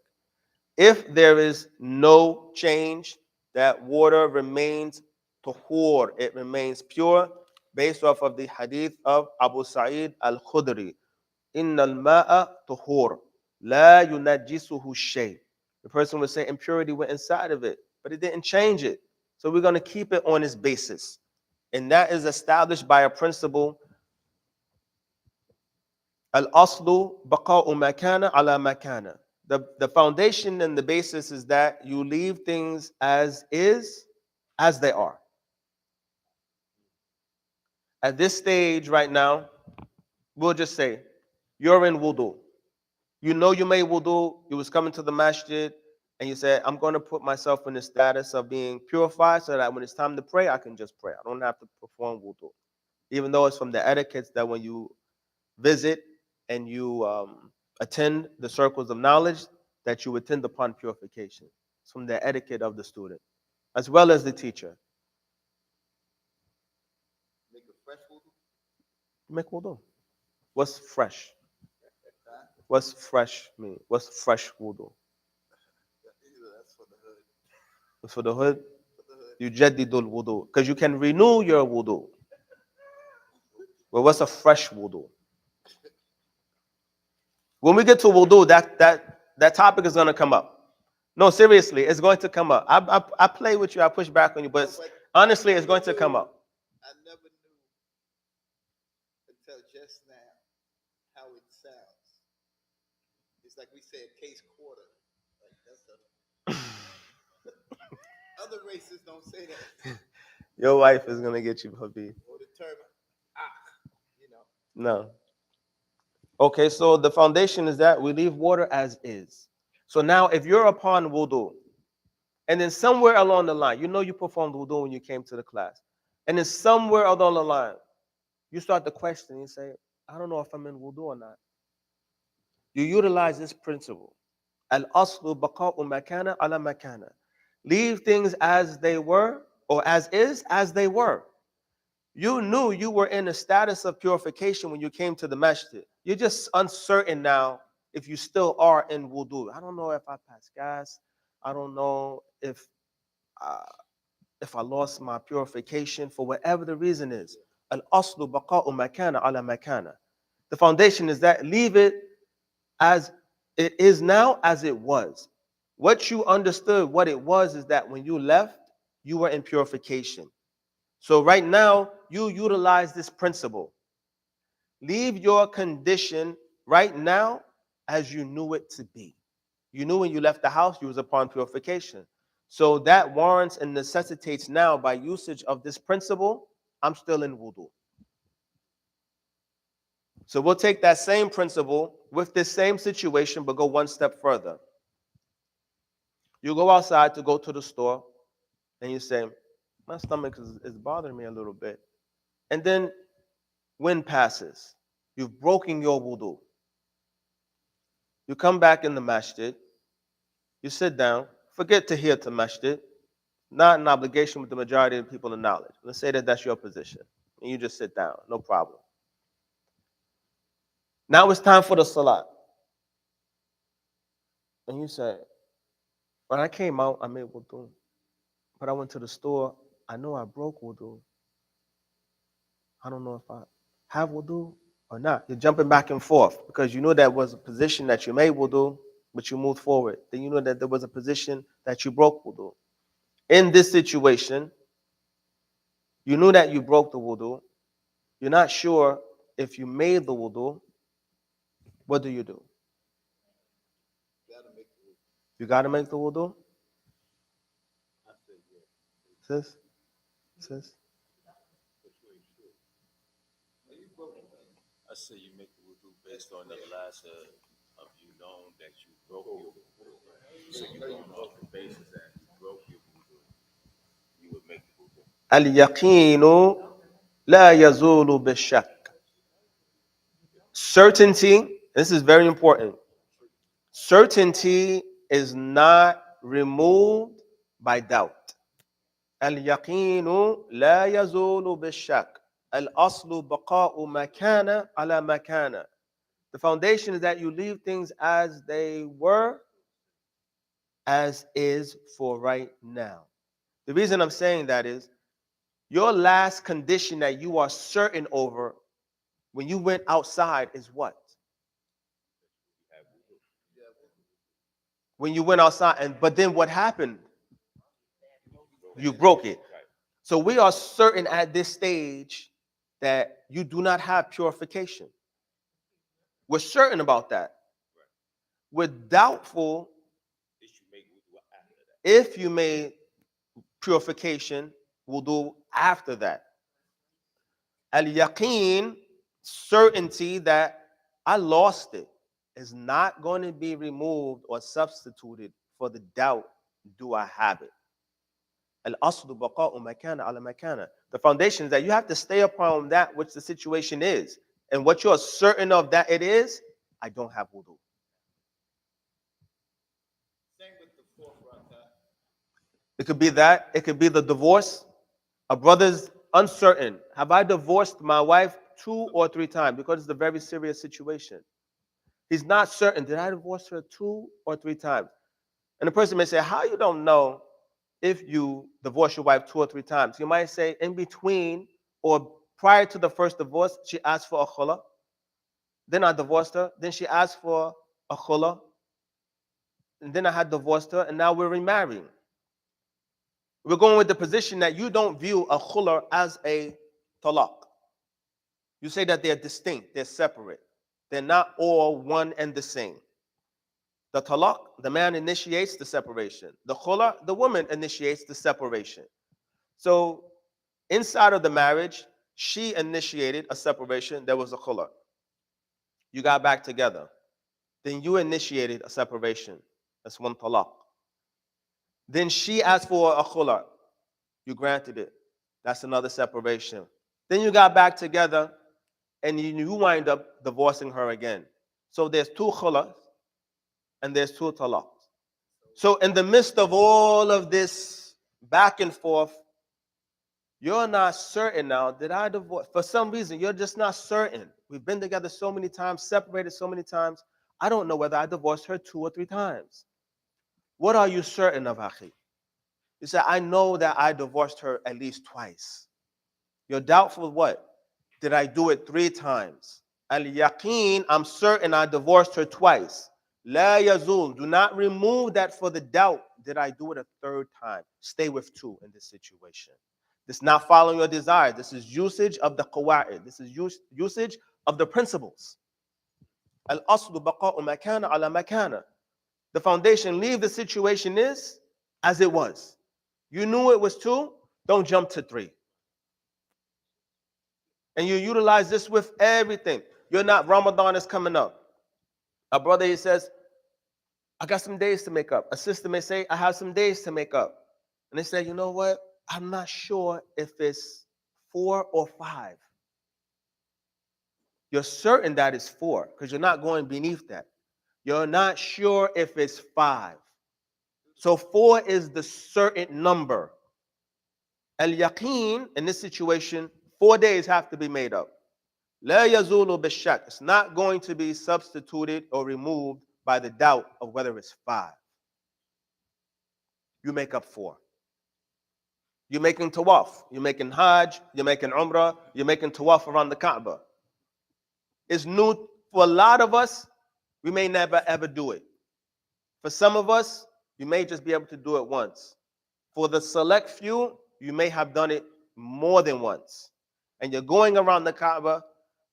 [SPEAKER 1] If there is no change, that water remains tuhur, it remains pure, based off of the hadith of Abu Sa'id al-Khudri. Inna al-ma'a tuhur, la yunajjisuhu shay. The person would say impurity went inside of it, but it didn't change it. So we're going to keep it on its basis. And that is established by a principle, al-aslu baqa'u makana ala makana. The foundation and the basis is that you leave things as is, as they are. At this stage right now, we'll just say, you're in wudu. You know you made wudu, you was coming to the masjid, and you said, I'm going to put myself in the status of being purified so that when it's time to pray, I can just pray. I don't have to perform wudu. Even though it's from the etiquettes that when you visit and you attend the circles of knowledge, that you attend upon purification. It's from the etiquette of the student, as well as the teacher.
[SPEAKER 4] Make a fresh wudu.
[SPEAKER 1] Make wudu. What's fresh? What's fresh mean? What's fresh wudu?
[SPEAKER 4] That's for the hood.
[SPEAKER 1] It's for the hood.
[SPEAKER 4] For the hood.
[SPEAKER 1] You jaddidul wudu. Because you can renew your wudu. Well, what's a fresh wudu? When we get to wudu, that topic is going to come up. No, seriously, it's going to come up. I play with you, I push back on you, but honestly, it's going to come up.
[SPEAKER 4] I never knew until just now how it sounds. It's like we say a case quarter. Like that's other races don't say that.
[SPEAKER 1] Your wife is going to get you, Habib.
[SPEAKER 4] Or the term you know.
[SPEAKER 1] No. Okay, so the foundation is that we leave water as is. So now, if you're upon wudu, and then somewhere along the line, you know you performed wudu when you came to the class, and then somewhere along the line, you start to question, you say, I don't know if I'm in wudu or not. You utilize this principle. Al-aslu baqa'u makana ala makana. Leave things as they were, or as is, as they were. You knew you were in a status of purification when you came to the masjid. You're just uncertain now if you still are in wudu. I don't know if I passed gas. I don't know uh, if I lost my purification for whatever the reason is. Al-aslu baqa'u makana ala makana. The foundation is that leave it as it is now, as it was. What you understood, what it was, is that when you left, you were in purification. So right now, you utilize this principle. Leave your condition right now as you knew it to be. You knew when you left the house, you was upon purification. So that warrants and necessitates now, by usage of this principle, I'm still in wudu. So we'll take that same principle with this same situation, but go one step further. You go outside to go to the store, and you say, my stomach is bothering me a little bit. And then wind passes. You've broken your wudu. You come back in the masjid. You sit down. Forget to hear to masjid. Not an obligation with the majority of people in knowledge. Let's say that that's your position. And you just sit down. No problem. Now it's time for the salat. And you say, when I came out, I made wudu. But I went to the store. I know I broke wudu. I don't know if I have wudu or not. You're jumping back and forth because you know that was a position that you made wudu, but you moved forward. Then you know that there was a position that you broke wudu. In this situation, you knew that you broke the wudu. You're not sure if you made the wudu. What do?
[SPEAKER 4] You gotta make the rule.
[SPEAKER 1] You got to make the wudu?
[SPEAKER 2] I said, yeah,
[SPEAKER 1] Sis? Sis?
[SPEAKER 2] but you ain't sure.
[SPEAKER 4] Are you broken?
[SPEAKER 2] I say you make the wudu based on the last of you known that you broke your wudu. So you going off the basis that you broke your wudu, you would make the wudu.
[SPEAKER 1] Al-yaqinu la yazulu bishak. Certainty, this is very important. Certainty is not removed by doubt. Al-yaqinu la yazulu bishak. Al-aslu baqa'u makana ala makana. The foundation is that you leave things as they were, as is for right now. The reason I'm saying that is your last condition that you are certain over when you went outside is what? When you went outside, but then what happened? You broke it. So we are certain at this stage that you do not have purification. We're certain about that. We're doubtful if you made purification, we'll do after that. Al-yaqeen, certainty that I lost it, is not going to be removed or substituted for the doubt, do I have it? Al-aslu baqa'u makana ala makana. The foundation is that you have to stay upon that which the situation is. And what you're certain of that it is, I don't have wudu.
[SPEAKER 4] Same with the fourth rakah.
[SPEAKER 1] It could be that. It could be the divorce. A brother's uncertain. Have I divorced my wife 2 or 3 times? Because it's a very serious situation. He's not certain. Did I divorce her 2 or 3 times? And the person may say, how you don't know if you divorce your wife 2 or 3 times? You might say, in between or prior to the first divorce, she asked for a khula. Then I divorced her. Then she asked for a khula. And then I had divorced her, and now we're remarrying. We're going with the position that you don't view a khula as a talaq. You say that they're distinct, they're separate. They're not all one and the same. The talaq, the man initiates the separation. The khula, the woman initiates the separation. So inside of the marriage, she initiated a separation. There was a khula. You got back together. Then you initiated a separation. That's one talaq. Then she asked for a khula. You granted it. That's another separation. Then you got back together and you wind up divorcing her again. So there's 2 khulas and there's 2 talaqs. So in the midst of all of this back and forth, you're not certain now, did I divorce? For some reason, you're just not certain. We've been together so many times, separated so many times. I don't know whether I divorced her 2 or 3 times. What are you certain of, akhi? You say, I know that I divorced her at least twice. You're doubtful of what? Did I do it 3 times? Al-yaqeen, I'm certain I divorced her twice. La yazul, do not remove that for the doubt. Did I do it a 3rd time? Stay with 2 in this situation. This is not following your desire. This is usage of the qawa'id. This is usage of the principles. Al-aslu baqa'u makana ala makana. The foundation, leave the situation is as it was. You knew it was 2, don't jump to 3. And you utilize this with everything. You're not, Ramadan is coming up. A brother, he says, I got some days to make up. A sister may say, I have some days to make up. And they say, you know what? I'm not sure if it's 4 or 5. You're certain that it's 4 because you're not going beneath that. You're not sure if it's 5. So 4 is the certain number. Al-yaqeen, in this situation, 4 days have to be made up. La yazulu bishak. It's not going to be substituted or removed by the doubt of whether it's 5. You make up 4. You're making tawaf. You're making hajj. You're making umrah. You're making tawaf around the Kaaba. It's new for a lot of us. We may never ever do it. For some of us, you may just be able to do it once. For the select few, you may have done it more than once. And you're going around the Kaaba.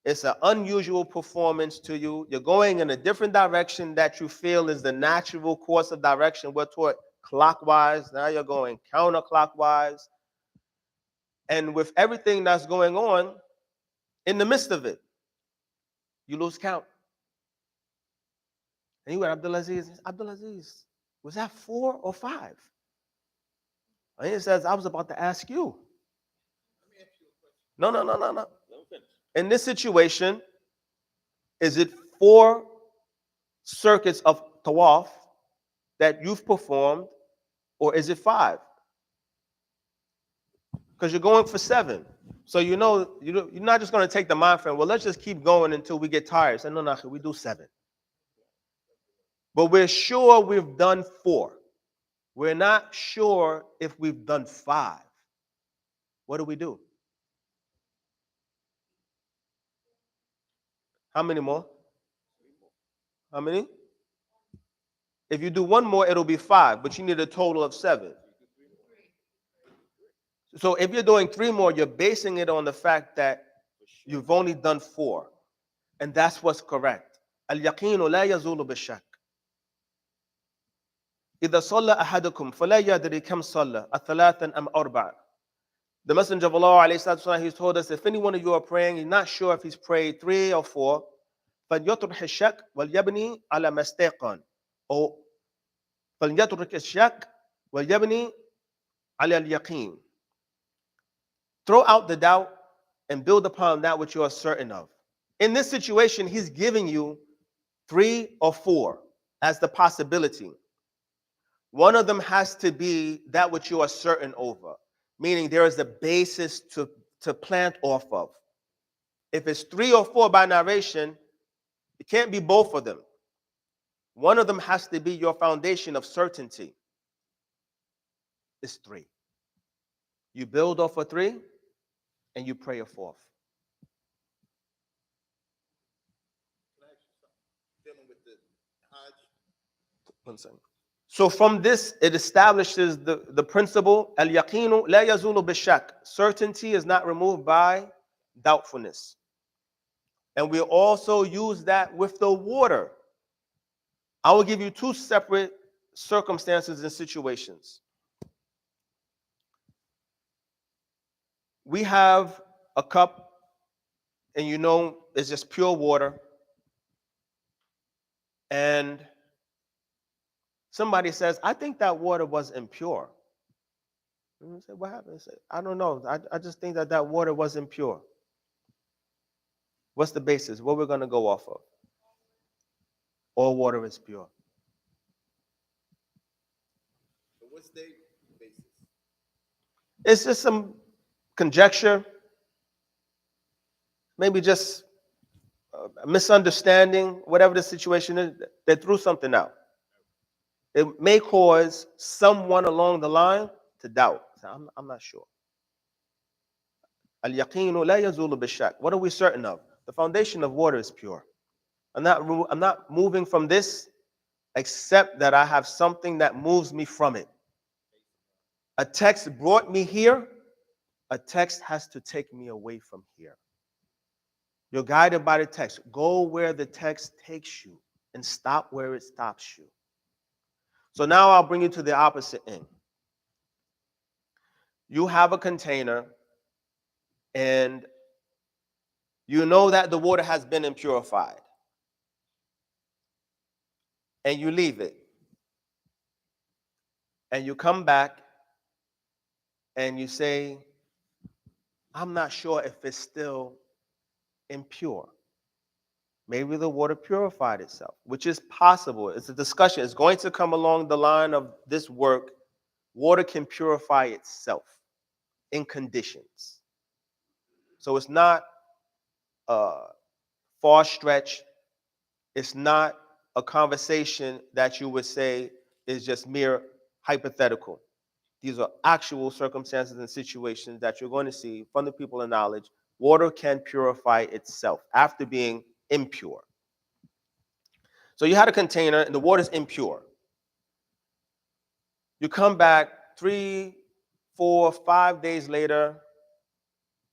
[SPEAKER 1] It's an unusual performance to you. You're going in a different direction that you feel is the natural course of direction. We're toward clockwise. Now you're going counterclockwise. And with everything that's going on, in the midst of it, you lose count. And you went, Abdulaziz, was that 4 or 5? And he says, I was about to ask you. No. In this situation, is it 4 circuits of tawaf that you've performed, or is it 5? Because you're going for 7. So you know, you're not just going to take the mind frame, well, let's just keep going until we get tired. Say, no, we do 7. But we're sure we've done 4. We're not sure if we've done 5. What do we do? How many more? How many? If you do 1 more, it'll be 5, but you need a total of 7. So if you're doing 3 more, you're basing it on the fact that you've only done 4. And that's what's correct. Al-yaqeenu la yazulu bishak. إذا صلى أحدكم فلا يدري كم صلى أثلاثا أم أربعة. The Messenger of Allah alayhi he told us, if any one of you are praying, he's not sure if he's prayed 3 or 4, فليترك الشك وليبني على ما استيقن. Or فليترك الشك وليبني على اليقين. Throw out the doubt and build upon that which you are certain of. In this situation, he's giving you 3 or 4 as the possibility. One of them has to be that which you are certain over, meaning there is a basis to plant off of. If it's 3 or 4 by narration, It can't be both of them. One of them has to be your foundation of certainty. It's three. You build off of three and you pray a fourth.
[SPEAKER 4] Can I ask you something? Dealing with the Hajj,
[SPEAKER 1] 1 second. So from this, it establishes the principle, al-yaqinu la yazulu bishak. Certainty is not removed by doubtfulness. And we also use that with the water. I will give you two separate circumstances and situations. We have a cup, and you know it's just pure water. And somebody says, I think that water was impure. And I say, what happened? I say, I don't know. I just think that that water was impure. What's the basis? What we're going to go off of? All water is pure.
[SPEAKER 4] so what's their basis?
[SPEAKER 1] It's just some conjecture, maybe just a misunderstanding, whatever the situation is. They threw something out. It may cause someone along the line to doubt. I'm not sure. Al-yaqinu la yazulu bishak. What are we certain of? The foundation of water is pure. I'm not moving from this except that I have something that moves me from it. A text brought me here. A text has to take me away from here. You're guided by the text. Go where the text takes you and stop where it stops you. So now I'll bring you to the opposite end. You have a container and you know that the water has been impurified. And you leave it. And you come back and you say, I'm not sure if it's still impure. Maybe the water purified itself, which is possible. It's a discussion. It's going to come along the line of this work. Water can purify itself in conditions. So it's not a far stretch. It's not a conversation that you would say is just mere hypothetical. These are actual circumstances and situations that you're going to see from the people of knowledge. Water can purify itself after being impure. So you had a container and the water is impure. You come back 3, 4, 5 days later,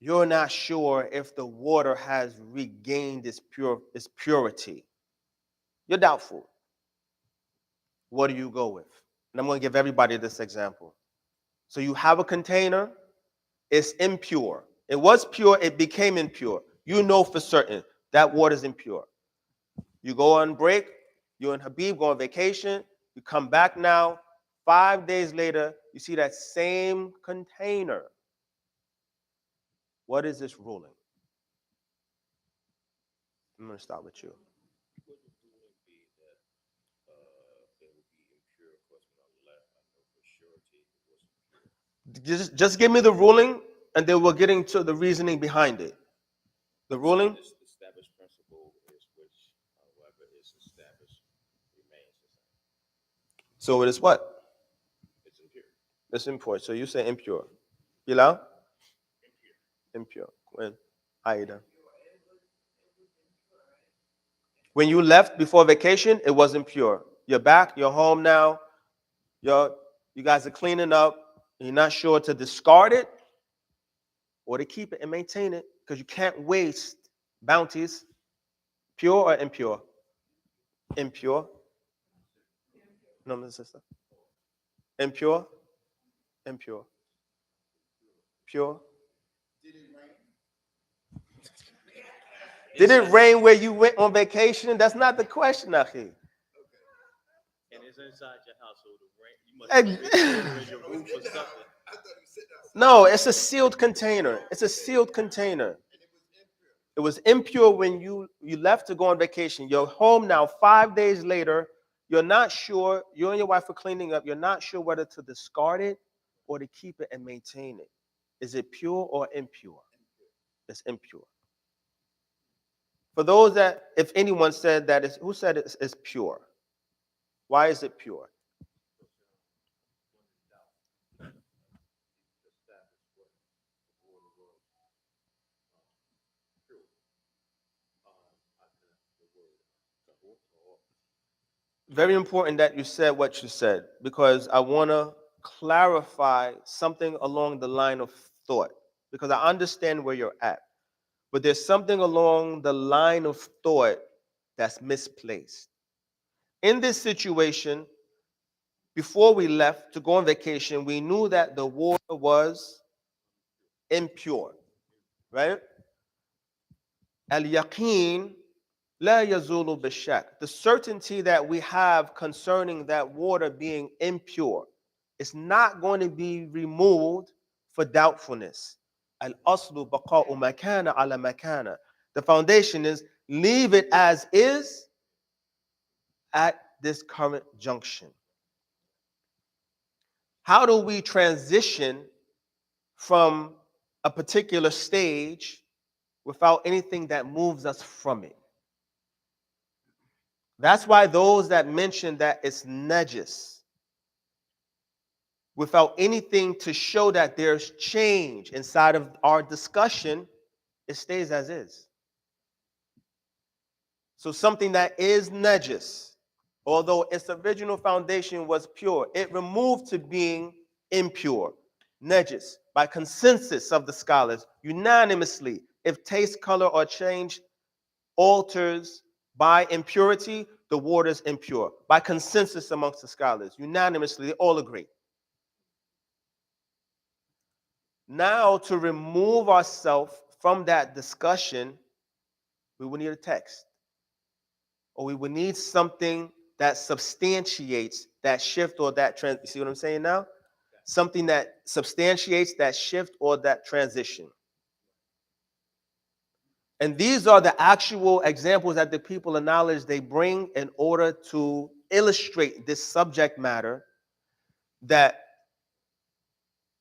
[SPEAKER 1] you're not sure if the water has regained its purity. You're doubtful. What do you go with? And I'm going to give everybody this example. So you have a container, it's impure. It was pure, it became impure. You know for certain that water is impure. You go on break, you and Habib go on vacation, you come back now, 5 days later, you see that same container. What is this ruling? I'm going to start with you.
[SPEAKER 2] Would the ruling be that it would be impure? Of course, when I left, I know for surety it was impure.
[SPEAKER 1] Just give me the ruling, and then we'll get into the reasoning behind it. The ruling?
[SPEAKER 2] This established principle is which, however, is established remains the same.
[SPEAKER 1] So it is what?
[SPEAKER 2] It's impure.
[SPEAKER 1] It's impure. So you say impure. Bilal? Impure. When? Aida. When you left before vacation, it was impure. You're back, you're home now, you guys are cleaning up, you're not sure to discard it or to keep it and maintain it because you can't waste bounties. Pure or impure? Impure. No, Mr. Sister. Impure? Impure. Pure? Did it rain where you went on vacation? That's not the question, Akhi.
[SPEAKER 2] And it's inside your house, so the rain, you must have been in your room for something.
[SPEAKER 4] I thought you said that.
[SPEAKER 1] No, it's a sealed container. It's a sealed container. It was impure when you left to go on vacation. You're home now 5 days later. You're not sure. You and your wife are cleaning up. You're not sure whether to discard it or to keep it and maintain it. Is it pure or impure? It's impure. For those that, if anyone said that, who said it's pure? Why is it pure? Very important that you said what you said, because I want to clarify something along the line of thought, because I understand where you're at, but there's something along the line of thought that's misplaced. In this situation, before we left to go on vacation, we knew that the water was impure, right? Al-yaqeen la yazulu bishak. The certainty that we have concerning that water being impure is not going to be removed for doubtfulness. Al-aslu baqa'u makana ala makana. The foundation is leave it as is at this current junction. How do we transition from a particular stage without anything that moves us from it? That's why those that mention that it's najis, without anything to show that there's change inside of our discussion, it stays as is. So something that is najis, although its original foundation was pure, it removed to being impure, najis, by consensus of the scholars, unanimously, if taste, color, or change alters by impurity, the water is impure. By consensus amongst the scholars, unanimously, they all agree. Now, to remove ourselves from that discussion, we would need a text, or we would need something that substantiates that shift or that you see what I'm saying now? Something that substantiates that shift or that transition. And these are the actual examples that the people of knowledge they bring in order to illustrate this subject matter, that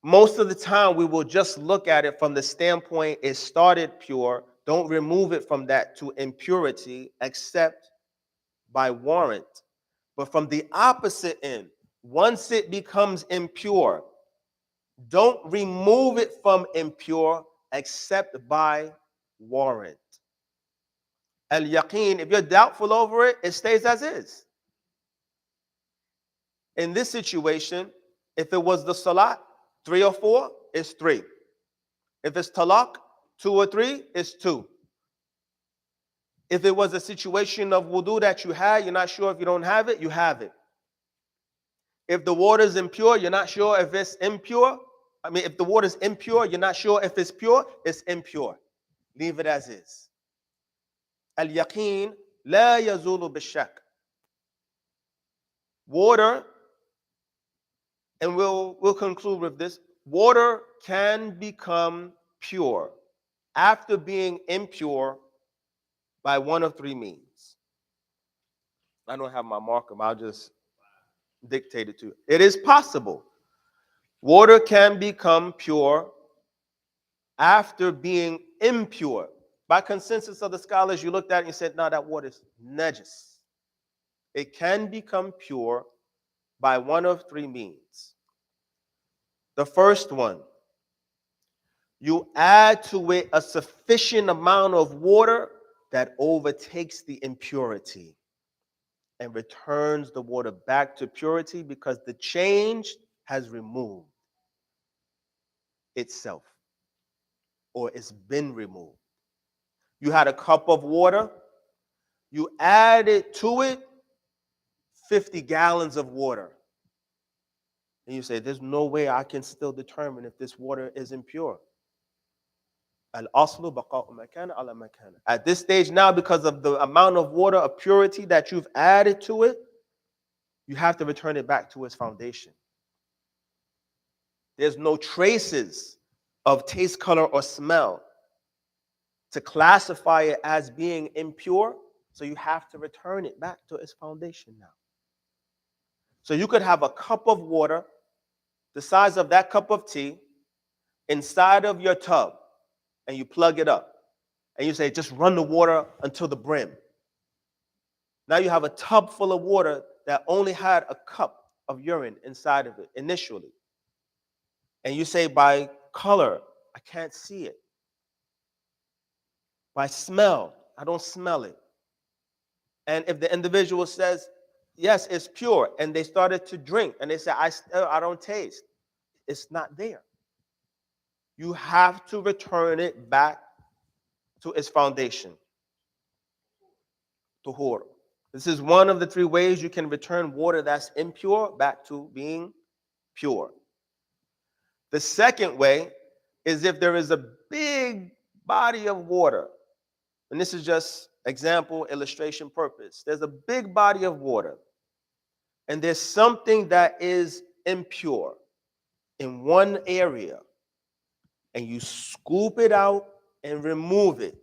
[SPEAKER 1] most of the time we will just look at it from the standpoint it started pure, don't remove it from that to impurity except by warrant. But from the opposite end, once it becomes impure, don't remove it from impure except by warrant. Al-yaqeen, if you're doubtful over it, it stays as is. In this situation, if it was the salat, 3 or 4, it's 3. If it's talaq, 2 or 3, it's 2. If it was a situation of wudu that you had, you're not sure if you don't have it, you have it. If the water is impure, you're not sure if it's impure. If the water is impure, you're not sure if it's pure, it's impure. Leave it as is. Al-yaqeen la yazulu bishak. Water, and we'll conclude with this, water can become pure after being impure by one of 3 means. I don't have my marker, I'll just dictate it to you. It is possible. Water can become pure after being impure. By consensus of the scholars, you looked at it and you said, no, that water is najis. It can become pure by one of 3 means. The first one, you add to it a sufficient amount of water that overtakes the impurity and returns the water back to purity, because the change has removed itself, or it's been removed. You had a cup of water, you added to it 50 gallons of water. And you say, there's no way I can still determine if this water is impure. Al-aslu baqa'u makana ala makana. At this stage now, because of the amount of water of purity that you've added to it, you have to return it back to its foundation. There's no traces of taste, color, or smell to classify it as being impure, so you have to return it back to its foundation now. So you could have a cup of water the size of that cup of tea inside of your tub, and you plug it up, and you say, just run the water until the brim. Now you have a tub full of water that only had a cup of urine inside of it initially. And you say, by color, I can't see it. By smell, I don't smell it. And if the individual says, yes, it's pure, and they started to drink, and they say, I don't taste, it's not there. You have to return it back to its foundation, tuhur. This is one of the three ways you can return water that's impure back to being pure. The second way is if there is a big body of water, and this is just example, illustration purpose. There's a big body of water, and there's something that is impure in one area, and you scoop it out and remove it,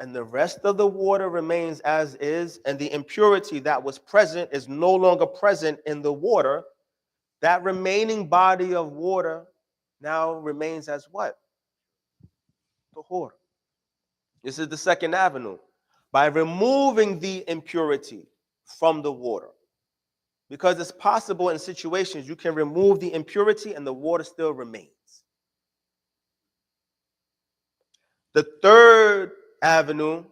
[SPEAKER 1] and the rest of the water remains as is, and the impurity that was present is no longer present in the water, that remaining body of water now remains as what? Tahur. This is the second avenue. By removing the impurity from the water. Because it's possible in situations you can remove the impurity and the water still remains. The third avenue,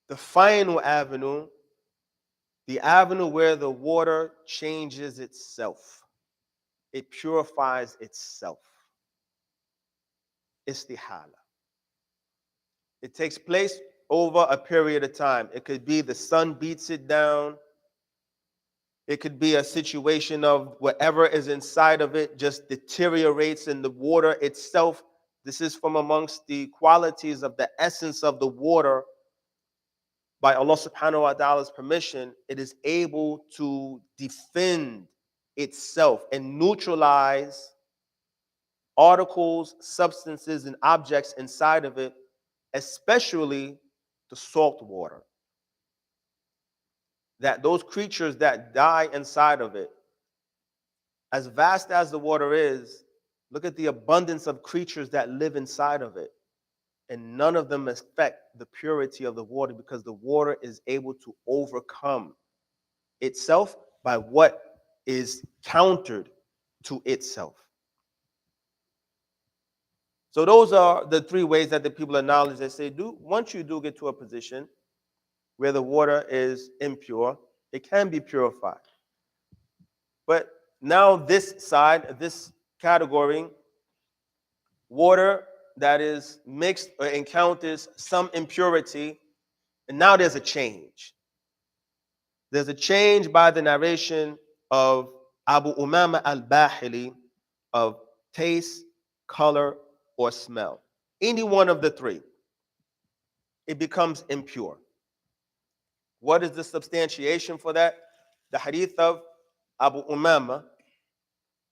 [SPEAKER 1] the final avenue, the avenue where the water changes itself. It purifies itself. Istihala. It takes place over a period of time. It could be the sun beats it down. It could be a situation of whatever is inside of it just deteriorates in the water itself. This is from amongst the qualities of the essence of the water. By Allah subhanahu wa ta'ala's permission, it is able to defend itself and neutralize articles, substances, and objects inside of it, especially the salt water. That those creatures that die inside of it, as vast as the water is, look at the abundance of creatures that live inside of it. And none of them affect the purity of the water because the water is able to overcome itself by what is countered to itself. So those are the three ways that the people acknowledge. They say, once you do get to a position where the water is impure, it can be purified. But now this side, this category, water that is mixed or encounters some impurity, and now there's a change. There's a change by the narration of Abu Umama al-Bahili of taste, color, or smell. Any one of the three, it becomes impure. What is the substantiation for that? The hadith of Abu Umama.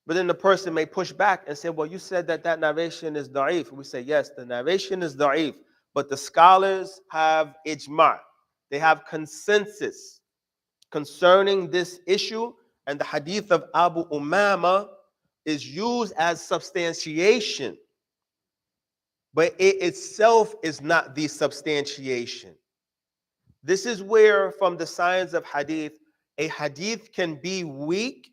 [SPEAKER 1] But then the person may push back and say, well, you said that that narration is da'if. We say, yes, the narration is da'if, but the scholars have ijma'. They have consensus concerning this issue, and the hadith of Abu Umama is used as substantiation, but it itself is not the substantiation. This is where, from the science of hadith, a hadith can be weak,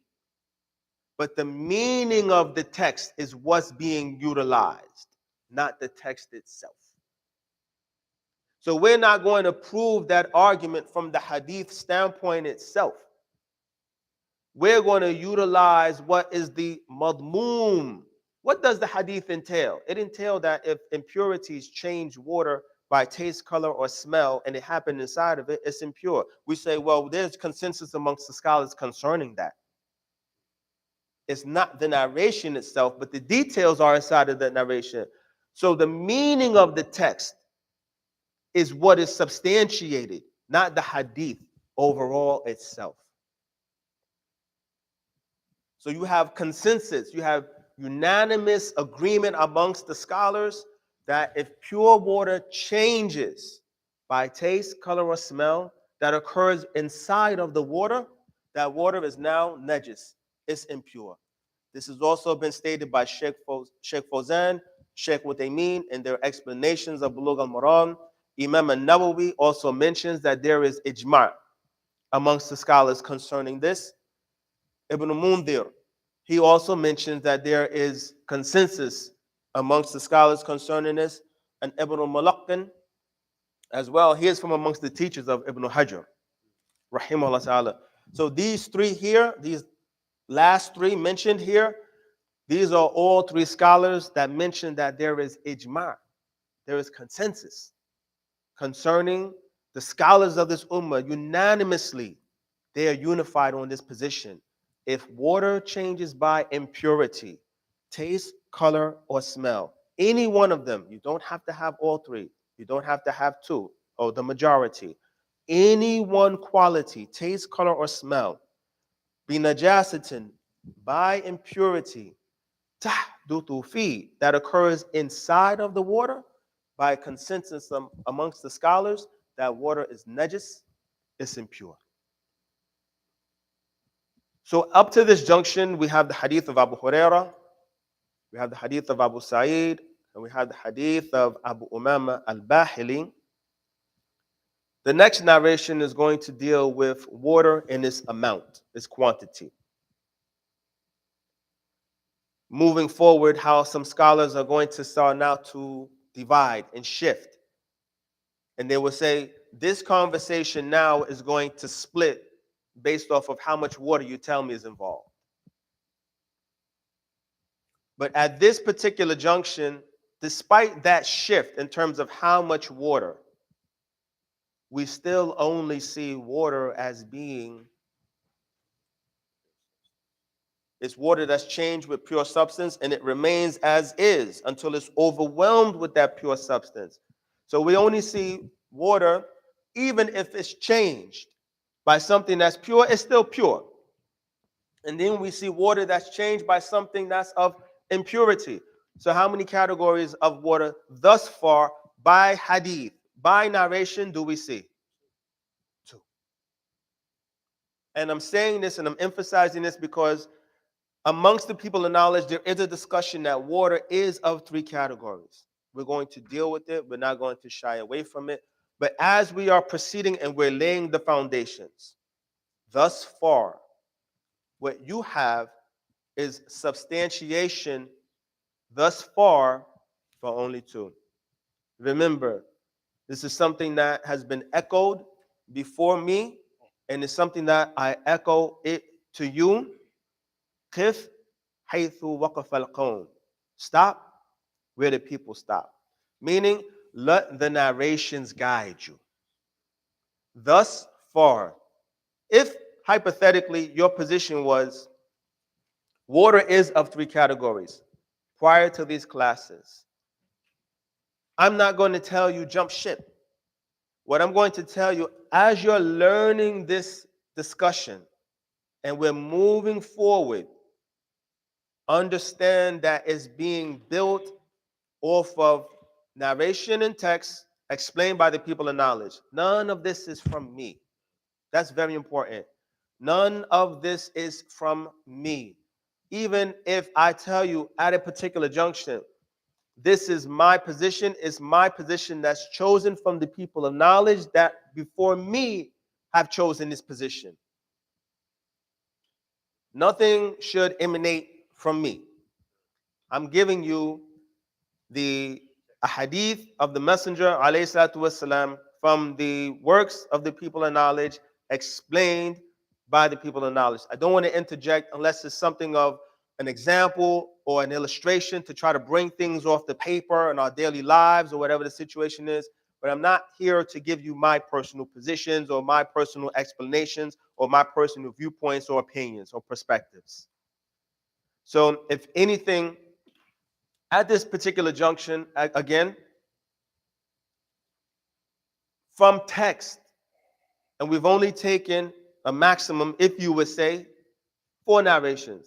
[SPEAKER 1] but the meaning of the text is what's being utilized, not the text itself. So we're not going to prove that argument from the hadith standpoint itself. We're going to utilize what is the madmoom. What does the hadith entail? It entails that if impurities change water by taste, color, or smell, and it happened inside of it, it's impure. We say, well, there's consensus amongst the scholars concerning that. It's not the narration itself, but the details are inside of the narration. So the meaning of the text is what is substantiated, not the hadith overall itself. So you have consensus, you have unanimous agreement amongst the scholars that if pure water changes by taste, color, or smell that occurs inside of the water, that water is now najis, it's impure. This has also been stated by Sheikh Fawzan Sheikh what they mean in their explanations of Bulug al-Maram. Imam al-Nawawi also mentions that there is ijma' amongst the scholars concerning this. Ibn Mundhir, he also mentions that there is consensus amongst the scholars concerning this. And Ibn Mulaqqin as well, he is from amongst the teachers of Ibn Hajar, rahimahullah ta'ala. So these three here, these last three mentioned here, these are all three scholars that mention that there is ijma', there is consensus concerning the scholars of this ummah. Unanimously, they are unified on this position. If water changes by impurity, taste, color, or smell, any one of them, you don't have to have all three, you don't have to have two, or the majority. Any one quality, taste, color, or smell, be najasatin, by impurity, tahdutu fi, that occurs inside of the water, by consensus amongst the scholars, that water is najis, it's impure. So up to this junction, we have the hadith of Abu Huraira, we have the hadith of Abu Sa'id, and we have the hadith of Abu Umama al-Bahili. The next narration is going to deal with water in its amount, its quantity. Moving forward, how some scholars are going to start now to divide and shift. And they will say, this conversation now is going to split based off of how much water you tell me is involved. But at this particular junction, despite that shift in terms of how much water, we still only see water as being, it's water that's changed with pure substance, and it remains as is until it's overwhelmed with that pure substance. So we only see water, even if it's changed by something that's pure, it's still pure. And then we see water that's changed by something that's of impurity. So how many categories of water thus far by hadith, by narration, do we see? Two. And I'm saying this and I'm emphasizing this because amongst the people of knowledge, there is a discussion that water is of three categories. We're going to deal with it. We're not going to shy away from it. But as we are proceeding and we're laying the foundations, thus far, what you have is substantiation thus far for only two. Remember, this is something that has been echoed before me, and it's something that I echo it to you. Qif haythu waqaf al-qawm. Stop where the people stop. Meaning, let the narrations guide you. Thus far, if hypothetically your position was water is of three categories prior to these classes, I'm not going to tell you jump ship. What I'm going to tell you, as you're learning this discussion and we're moving forward, understand that it's being built off of narration and text explained by the people of knowledge. None of this is from me. That's very important. None of this is from me. Even if I tell you at a particular junction, this is my position, it's my position that's chosen from the people of knowledge that before me have chosen this position. Nothing should emanate from me. I'm giving you the hadith of the Messenger alayhi salatu wasalam from the works of the people of knowledge explained by the people of knowledge. I don't want to interject unless it's something of an example or an illustration to try to bring things off the paper in our daily lives or whatever the situation is. But I'm not here to give you my personal positions or my personal explanations or my personal viewpoints or opinions or perspectives. So if anything, at this particular junction, again, from text, and we've only taken a maximum, if you would say, 4 narrations.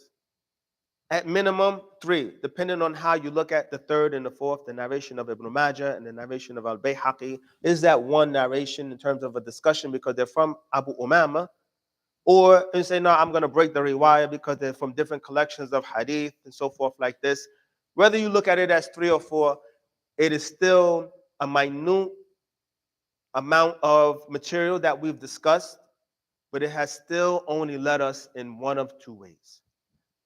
[SPEAKER 1] At minimum, 3, depending on how you look at the third and the fourth, the narration of Ibn Majah and the narration of Al-Bayhaqi. Is that one narration in terms of a discussion because they're from Abu Umama? Or you say, no, I'm going to break the riwayah because they're from different collections of hadith and so forth like this. Whether you look at it as 3 or 4, it is still a minute amount of material that we've discussed, but it has still only led us in one of two ways.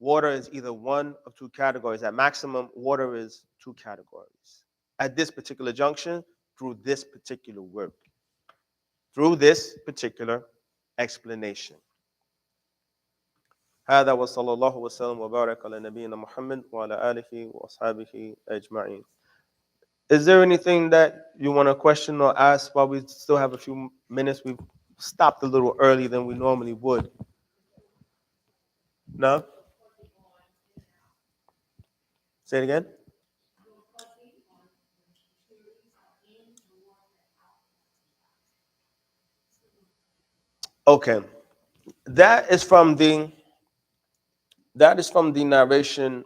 [SPEAKER 1] Water is either one of two categories. At maximum, water is two categories. At this particular junction, through this particular work, through this particular explanation. هذا وصلى الله وسلم وبارك على نبينا محمد وعلى آله وأصحابه أجمعين. Is there anything that you want to question or ask while we still have a few minutes? We've stopped a little early than we normally would. No? Say it again. Okay. That is from the narration